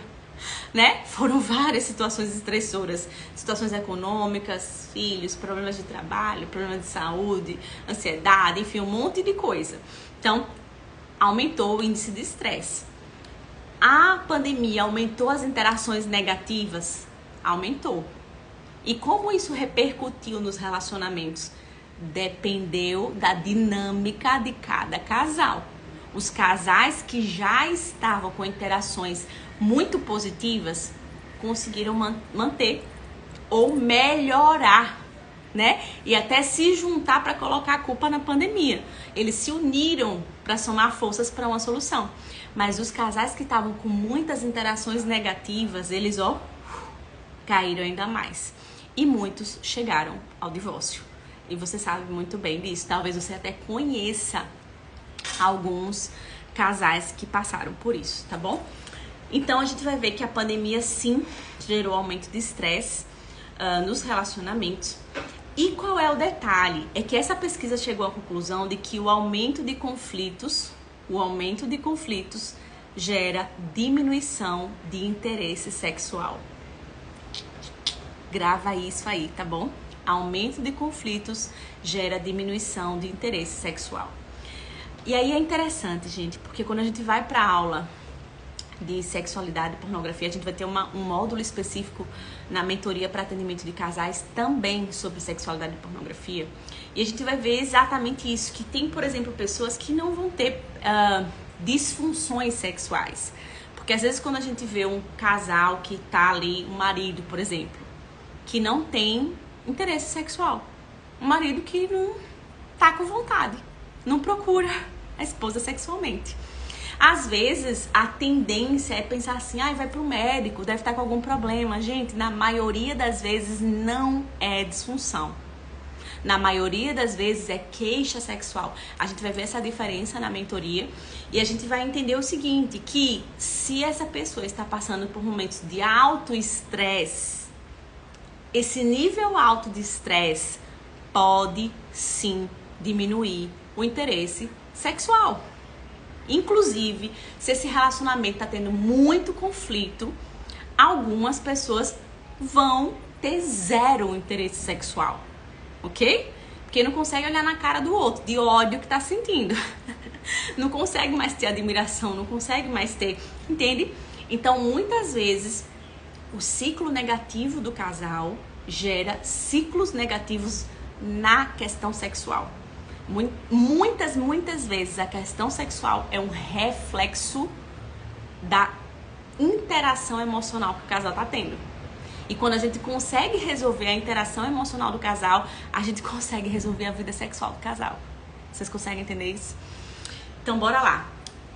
né? Foram várias situações estressoras, situações econômicas, filhos, problemas de trabalho, problemas de saúde, ansiedade, enfim, um monte de coisa. Então, aumentou o índice de estresse. A pandemia aumentou as interações negativas? Aumentou. E como isso repercutiu nos relacionamentos? Dependeu da dinâmica de cada casal. Os casais que já estavam com interações muito positivas conseguiram manter ou melhorar, né? E até se juntar para colocar a culpa na pandemia. Eles se uniram para somar forças para uma solução. Mas os casais que estavam com muitas interações negativas, eles, caíram ainda mais. E muitos chegaram ao divórcio. E você sabe muito bem disso. Talvez você até conheça alguns casais que passaram por isso, tá bom? Então a gente vai ver que a pandemia sim gerou aumento de estresse nos relacionamentos. E qual é o detalhe? É que essa pesquisa chegou à conclusão de que o aumento de conflitos gera diminuição de interesse sexual. Grava isso aí, tá bom? Aumento de conflitos gera diminuição de interesse sexual. E aí é interessante, gente, porque quando a gente vai para a aula de sexualidade e pornografia, a gente vai ter um módulo específico na mentoria para atendimento de casais também sobre sexualidade e pornografia. E a gente vai ver exatamente isso, que tem, por exemplo, pessoas que não vão ter disfunções sexuais. Porque às vezes quando a gente vê um casal que tá ali, um marido, por exemplo, que não tem interesse sexual. Um marido que não tá com vontade, não procura a esposa sexualmente. Às vezes, a tendência é pensar assim, vai pro médico, deve estar com algum problema. Gente, na maioria das vezes não é disfunção. Na maioria das vezes é queixa sexual. A gente vai ver essa diferença na mentoria e a gente vai entender o seguinte, que se essa pessoa está passando por momentos de alto estresse, esse nível alto de estresse pode sim diminuir o interesse sexual. Inclusive, se esse relacionamento está tendo muito conflito, algumas pessoas vão ter zero interesse sexual, ok? Porque não consegue olhar na cara do outro, de ódio que está sentindo. Não consegue mais ter admiração, não consegue mais ter, entende? Então, muitas vezes, o ciclo negativo do casal gera ciclos negativos na questão sexual. Muitas vezes a questão sexual é um reflexo da interação emocional que o casal está tendo. E quando a gente consegue resolver a interação emocional do casal, a gente consegue resolver a vida sexual do casal. Vocês conseguem entender isso? Então bora lá.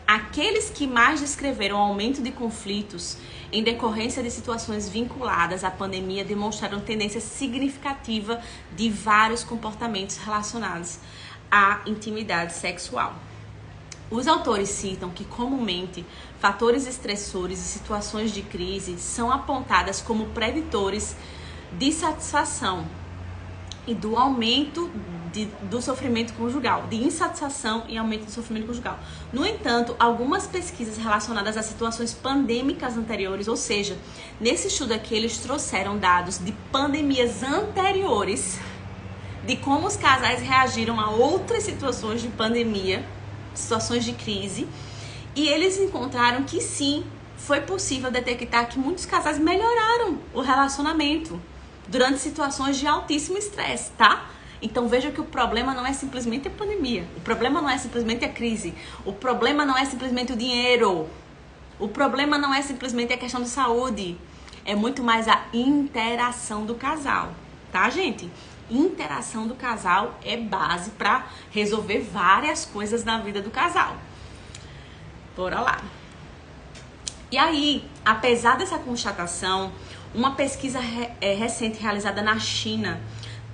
Aqueles que mais descreveram aumento de conflitos em decorrência de situações vinculadas à pandemia demonstraram tendência significativa de vários comportamentos relacionados à intimidade sexual. Os autores citam que, comumente, fatores estressores e situações de crise são apontadas como preditores de satisfação e do aumento do sofrimento conjugal, de insatisfação e aumento do sofrimento conjugal. No entanto, algumas pesquisas relacionadas a situações pandêmicas anteriores, ou seja, nesse estudo aqui eles trouxeram dados de pandemias anteriores, de como os casais reagiram a outras situações de pandemia, situações de crise, e eles encontraram que sim, foi possível detectar que muitos casais melhoraram o relacionamento durante situações de altíssimo estresse, tá? Então veja que o problema não é simplesmente a pandemia, o problema não é simplesmente a crise, o problema não é simplesmente o dinheiro, o problema não é simplesmente a questão de saúde, É muito mais a interação do casal, tá, gente? Interação do casal é base para resolver várias coisas na vida do casal. Bora lá. E aí, apesar dessa constatação, uma pesquisa recente realizada na China,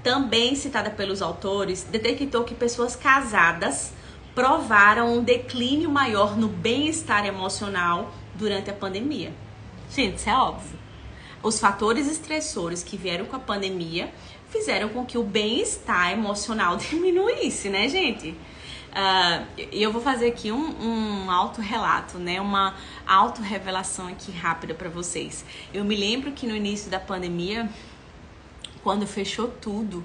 também citada pelos autores, detectou que pessoas casadas provaram um declínio maior no bem-estar emocional durante a pandemia. Gente, isso é óbvio. Os fatores estressores que vieram com a pandemia fizeram com que o bem-estar emocional diminuísse, né, gente? Eu vou fazer aqui um autorrelato, né? Uma autorrevelação aqui rápida para vocês. Eu me lembro que no início da pandemia, quando fechou tudo,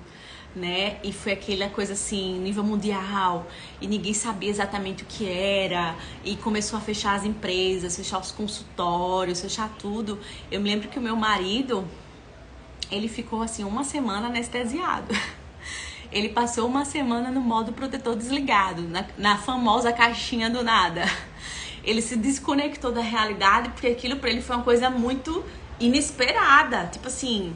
né? E foi aquela coisa assim, nível mundial, e ninguém sabia exatamente o que era, e começou a fechar as empresas, fechar os consultórios, fechar tudo. Eu me lembro que o meu marido, ele ficou assim uma semana anestesiado. Ele passou uma semana no modo protetor desligado, na famosa caixinha do nada. Ele se desconectou da realidade porque aquilo pra ele foi uma coisa muito inesperada. Tipo assim,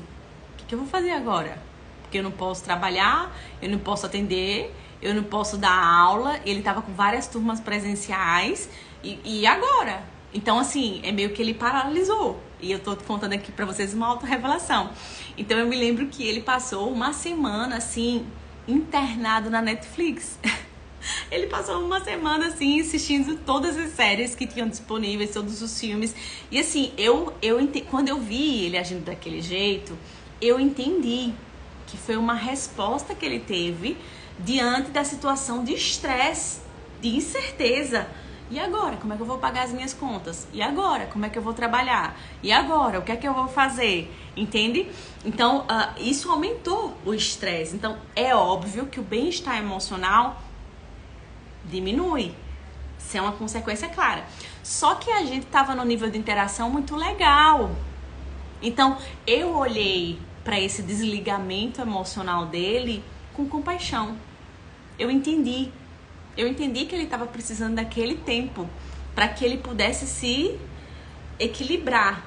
o que eu vou fazer agora? Porque eu não posso trabalhar, eu não posso atender, eu não posso dar aula. Ele tava com várias turmas presenciais. E agora? Então, assim, é meio que ele paralisou. E eu tô contando aqui pra vocês uma autorrevelação. Então, eu me lembro que ele passou uma semana, assim, internado na Netflix. Ele passou uma semana, assim, assistindo todas as séries que tinham disponíveis, todos os filmes. E, assim, quando eu vi ele agindo daquele jeito, eu entendi que foi uma resposta que ele teve diante da situação de estresse, de incerteza. E agora? Como é que eu vou pagar as minhas contas? E agora? Como é que eu vou trabalhar? E agora? O que é que eu vou fazer? Entende? Então, isso aumentou o estresse. Então, é óbvio que o bem-estar emocional diminui. Isso é uma consequência clara. Só que a gente estava no nível de interação muito legal. Então, eu olhei para esse desligamento emocional dele com compaixão. Eu entendi que ele estava precisando daquele tempo para que ele pudesse se equilibrar,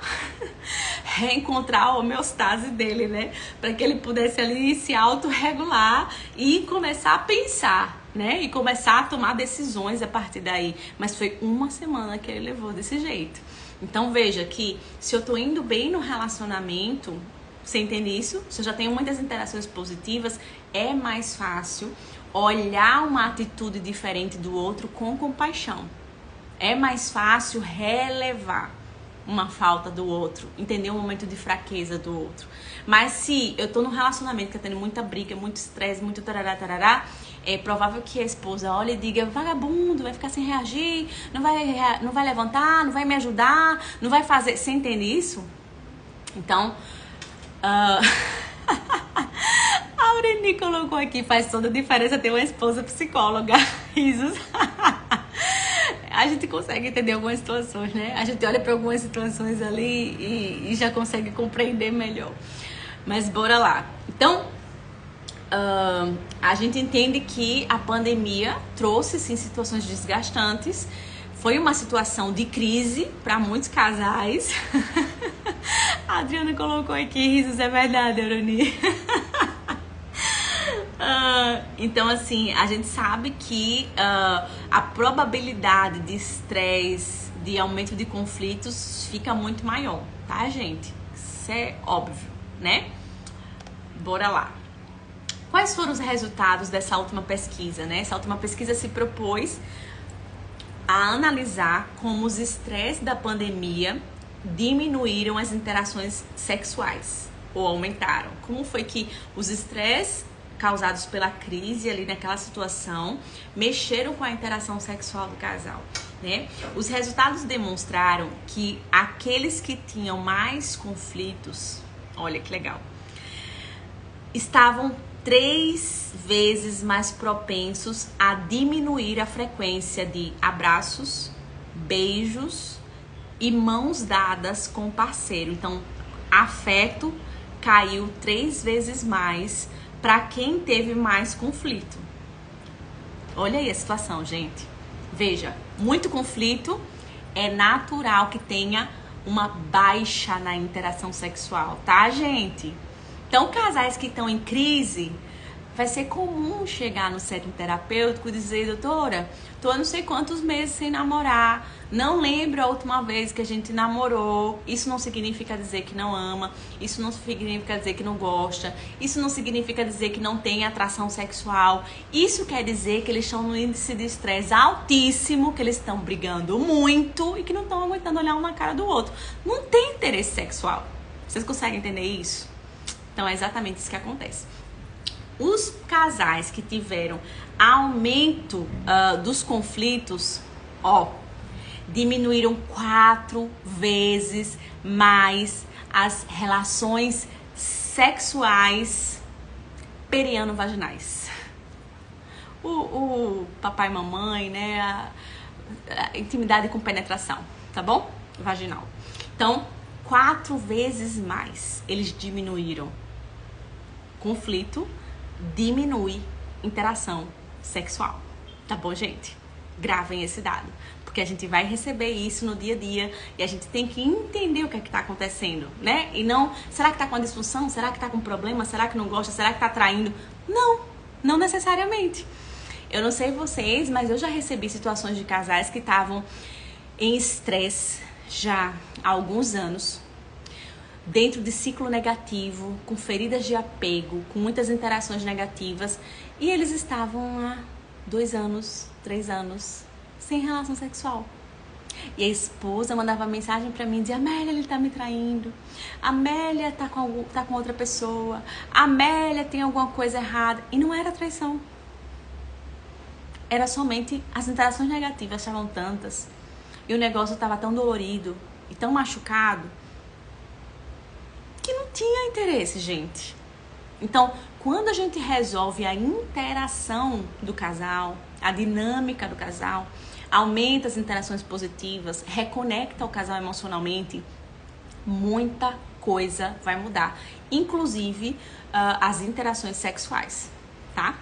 reencontrar a homeostase dele, né? Para que ele pudesse ali se autorregular e começar a pensar, né? E começar a tomar decisões a partir daí. Mas foi uma semana que ele levou desse jeito. Então veja que se eu tô indo bem no relacionamento, você entende isso? Se eu já tenho muitas interações positivas, é mais fácil olhar uma atitude diferente do outro com compaixão. É mais fácil relevar uma falta do outro, entender um momento de fraqueza do outro. Mas se eu tô num relacionamento que tá tendo muita briga, muito estresse, muito tarará, é provável que a esposa olhe e diga: vagabundo, vai ficar sem reagir, não vai levantar, não vai me ajudar, não vai fazer. Você entende isso? Então, a Aureni colocou aqui: faz toda a diferença ter uma esposa psicóloga. Risos. A gente consegue entender algumas situações, né? A gente olha para algumas situações ali e já consegue compreender melhor. Mas bora lá. Então, a gente entende que a pandemia trouxe, sim, situações desgastantes. Foi uma situação de crise para muitos casais. A Adriana colocou aqui: risos, é verdade, Aureni. Então, assim, a gente sabe que a probabilidade de estresse, de aumento de conflitos fica muito maior, tá, gente? Isso é óbvio, né? Bora lá. Quais foram os resultados dessa última pesquisa, né? Essa última pesquisa se propôs a analisar como os estresses da pandemia diminuíram as interações sexuais ou aumentaram. Como foi que os estresses causados pela crise ali naquela situação mexeram com a interação sexual do casal, né? Os resultados demonstraram que aqueles que tinham mais conflitos, olha que legal, estavam 3 vezes mais propensos a diminuir a frequência de abraços, beijos e mãos dadas com o parceiro. Então, afeto caiu 3 vezes mais para quem teve mais conflito. Olha aí a situação, gente. Veja, muito conflito, é natural que tenha uma baixa na interação sexual, tá, gente? Então, casais que estão em crise, vai ser comum chegar no setting terapêutico e dizer, doutora, tô há não sei quantos meses sem namorar, não lembro a última vez que a gente namorou. Isso não significa dizer que não ama, isso não significa dizer que não gosta, isso não significa dizer que não tem atração sexual. Isso quer dizer que eles estão no índice de estresse altíssimo, que eles estão brigando muito e que não estão aguentando olhar um na cara do outro. Não tem interesse sexual. Vocês conseguem entender isso? Então é exatamente isso que acontece. Os casais que tiveram aumento dos conflitos, diminuíram 4 vezes mais as relações sexuais periano-vaginais. O papai e mamãe, né? A intimidade com penetração, tá bom? Vaginal. Então, 4 vezes mais eles diminuíram conflito, diminui interação sexual. Tá bom, gente? Gravem esse dado, porque a gente vai receber isso no dia a dia e a gente tem que entender o que é que tá acontecendo, né? E não, será que tá com uma disfunção? Será que tá com problema? Será que não gosta? Será que tá traindo? Não necessariamente. Eu não sei vocês, mas eu já recebi situações de casais que estavam em estresse já há alguns anos, dentro de ciclo negativo, com feridas de apego, com muitas interações negativas, e eles estavam há 2 anos, 3 anos, sem relação sexual. E a esposa mandava mensagem pra mim e dizia, Amélia, ele tá me traindo, Amélia tá com outra pessoa, Amélia tem alguma coisa errada. E não era traição. Era somente as interações negativas estavam tantas, e o negócio estava tão dolorido e tão machucado, que não tinha interesse, gente. Então, quando a gente resolve a interação do casal, a dinâmica do casal, aumenta as interações positivas, reconecta o casal emocionalmente, muita coisa vai mudar. Inclusive, as interações sexuais, tá?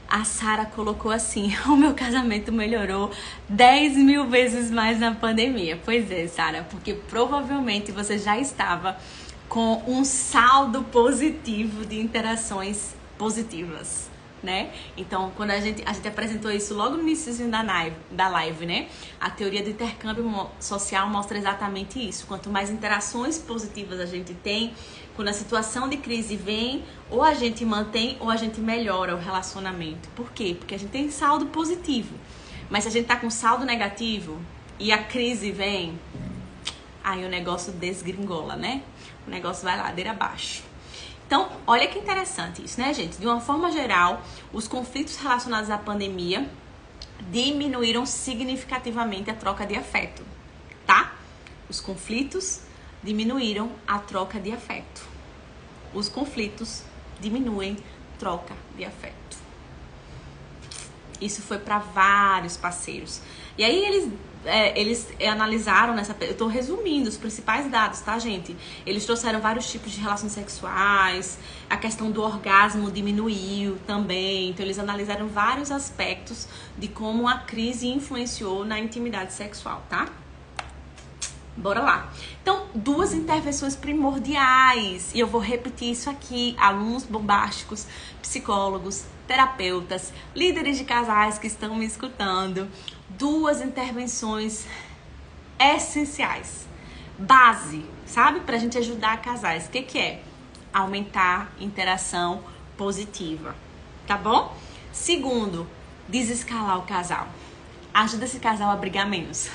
A Sara colocou assim, o meu casamento melhorou 10.000 vezes mais na pandemia. Pois é, Sara, porque provavelmente você já estava com um saldo positivo de interações positivas, né? Então, quando a gente apresentou isso logo no início da live, né? A teoria do intercâmbio social mostra exatamente isso. Quanto mais interações positivas a gente tem, quando a situação de crise vem, ou a gente mantém ou a gente melhora o relacionamento. Por quê? Porque a gente tem saldo positivo. Mas se a gente tá com saldo negativo e a crise vem, aí o negócio desgringola, né? O negócio vai ladeira abaixo. Então, olha que interessante isso, né, gente? De uma forma geral, os conflitos relacionados à pandemia diminuíram significativamente a troca de afeto, tá? Os conflitos diminuíram a troca de afeto. Os conflitos diminuem troca de afeto. Isso foi para vários parceiros. E aí eles analisaram eu tô resumindo os principais dados, tá, gente? Eles trouxeram vários tipos de relações sexuais, a questão do orgasmo diminuiu também. Então eles analisaram vários aspectos de como a crise influenciou na intimidade sexual, tá? Bora lá. Então, 2 intervenções primordiais, e eu vou repetir isso aqui, alunos bombásticos, psicólogos, terapeutas, líderes de casais que estão me escutando. 2 intervenções essenciais, base, sabe? Pra gente ajudar casais. O que é? Aumentar interação positiva, tá bom? Segundo, desescalar o casal. Ajuda esse casal a brigar menos.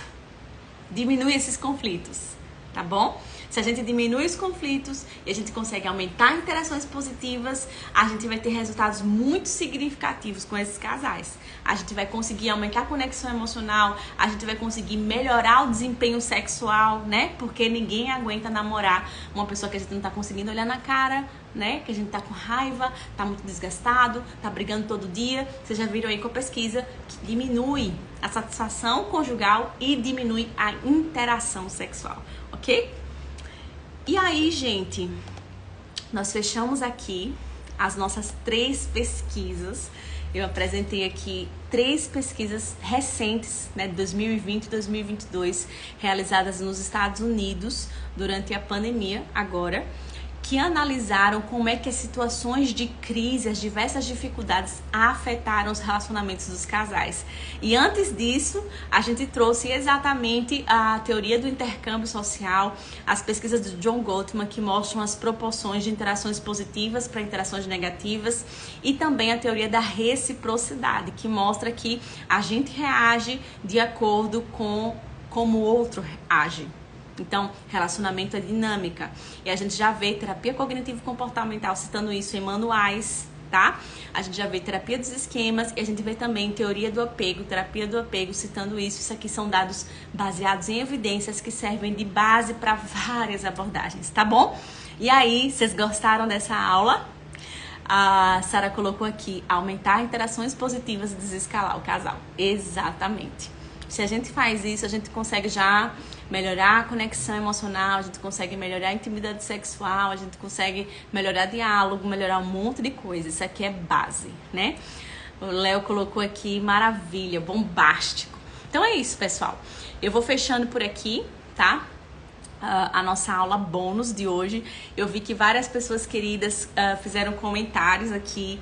Diminui esses conflitos, tá bom? Se a gente diminui os conflitos e a gente consegue aumentar interações positivas, a gente vai ter resultados muito significativos com esses casais. A gente vai conseguir aumentar a conexão emocional, a gente vai conseguir melhorar o desempenho sexual, né? Porque ninguém aguenta namorar uma pessoa que a gente não tá conseguindo olhar na cara, né? Que a gente tá com raiva, tá muito desgastado, tá brigando todo dia. Vocês já viram aí com a pesquisa que diminui a satisfação conjugal e diminui a interação sexual, ok? E aí, gente, nós fechamos aqui as nossas 3 pesquisas. Eu apresentei aqui 3 pesquisas recentes, né, de 2020 e 2022, realizadas nos Estados Unidos durante a pandemia agora, que analisaram como é que as situações de crise, as diversas dificuldades afetaram os relacionamentos dos casais. E antes disso, a gente trouxe exatamente a teoria do intercâmbio social, as pesquisas do John Gottman, que mostram as proporções de interações positivas para interações negativas, e também a teoria da reciprocidade, que mostra que a gente reage de acordo com como o outro age. Então, relacionamento é dinâmica. E a gente já vê terapia cognitivo-comportamental citando isso em manuais, tá? A gente já vê terapia dos esquemas e a gente vê também teoria do apego, terapia do apego citando isso. Isso aqui são dados baseados em evidências que servem de base para várias abordagens, tá bom? E aí, vocês gostaram dessa aula? A Sara colocou aqui, aumentar interações positivas e desescalar o casal. Exatamente. Se a gente faz isso, a gente consegue já melhorar a conexão emocional, a gente consegue melhorar a intimidade sexual, a gente consegue melhorar diálogo, melhorar um monte de coisa. Isso aqui é base, né? O Léo colocou aqui, maravilha, bombástico. Então é isso, pessoal. Eu vou fechando por aqui, tá? A nossa aula bônus de hoje. Eu vi que várias pessoas queridas fizeram comentários aqui.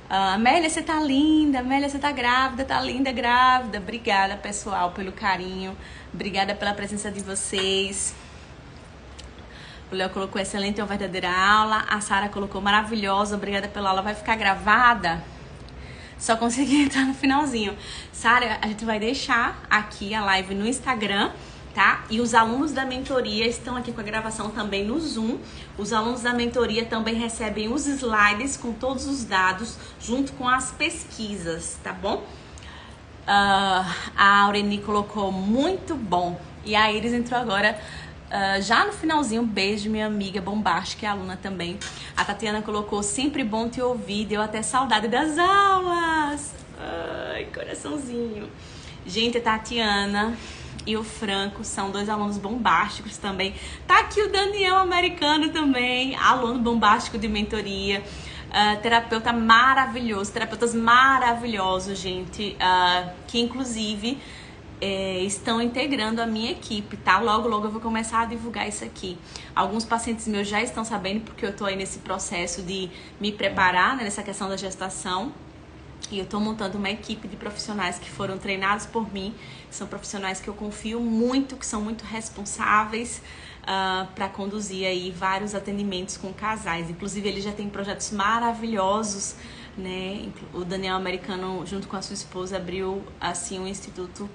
Amélia, você tá linda, Amélia, você tá grávida, tá linda, grávida. Obrigada, pessoal, pelo carinho. Obrigada pela presença de vocês. O Léo colocou excelente, é uma verdadeira aula. A Sara colocou maravilhosa, obrigada pela aula. Vai ficar gravada? Só consegui entrar no finalzinho. Sara, a gente vai deixar aqui a live no Instagram, tá? E os alunos da mentoria estão aqui com a gravação também no Zoom. Os alunos da mentoria também recebem os slides com todos os dados, junto com as pesquisas, tá bom? A Aureni colocou muito bom. E a Iris entrou agora já no finalzinho. Beijo, minha amiga bombástica, que é aluna também. A Tatiana colocou, sempre bom te ouvir, deu até saudade das aulas. Ai, coraçãozinho. Gente, a Tatiana e o Franco são 2 alunos bombásticos também. Tá aqui o Daniel americano também, aluno bombástico de mentoria. Terapeuta maravilhoso, terapeutas maravilhosos, gente, que inclusive estão integrando a minha equipe, tá? Logo, logo eu vou começar a divulgar isso aqui. Alguns pacientes meus já estão sabendo, porque eu tô aí nesse processo de me preparar, né, nessa questão da gestação. E eu tô montando uma equipe de profissionais que foram treinados por mim, que são profissionais que eu confio muito, que são muito responsáveis para conduzir aí vários atendimentos com casais. Inclusive, ele já tem projetos maravilhosos, né? O Daniel americano, junto com a sua esposa, abriu assim um instituto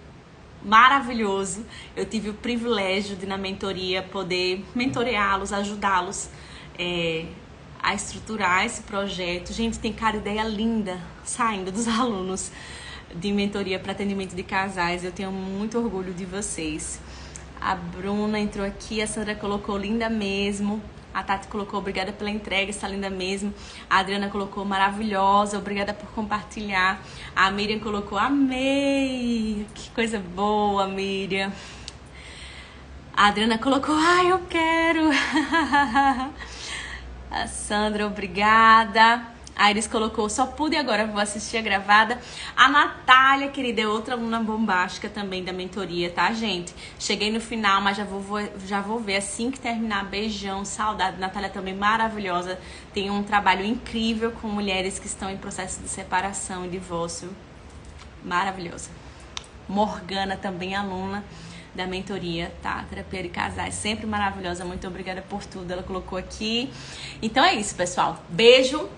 maravilhoso. Eu tive o privilégio de, na mentoria, poder mentoreá-los, ajudá-los a estruturar esse projeto. Gente, tem cada ideia linda saindo dos alunos de mentoria para atendimento de casais. Eu tenho muito orgulho de vocês. A Bruna entrou aqui, a Sandra colocou linda mesmo. A Tati colocou obrigada pela entrega, está linda mesmo. A Adriana colocou maravilhosa, obrigada por compartilhar. A Miriam colocou amei. Que coisa boa, Miriam. A Adriana colocou ai, eu quero. A Sandra, obrigada. A Iris colocou, só pude agora, vou assistir a gravada. A Natália, querida, é outra aluna bombástica também da mentoria, tá, gente? Cheguei no final, mas já vou ver assim que terminar. Beijão, saudade. Natália também maravilhosa. Tem um trabalho incrível com mulheres que estão em processo de separação e divórcio. Maravilhosa. Morgana, também aluna da mentoria, tá? Terapia de casais, sempre maravilhosa. Muito obrigada por tudo. Ela colocou aqui. Então é isso, pessoal. Beijo.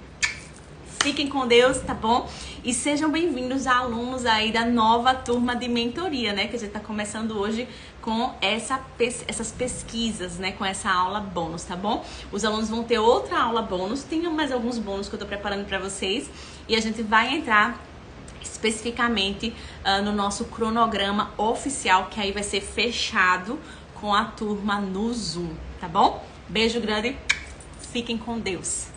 Fiquem com Deus, tá bom? E sejam bem-vindos a alunos aí da nova turma de mentoria, né? Que a gente tá começando hoje com essas pesquisas, né? Com essa aula bônus, tá bom? Os alunos vão ter outra aula bônus. Tem mais alguns bônus que eu tô preparando pra vocês. E a gente vai entrar especificamente no nosso cronograma oficial, que aí vai ser fechado com a turma no Zoom, tá bom? Beijo grande. Fiquem com Deus.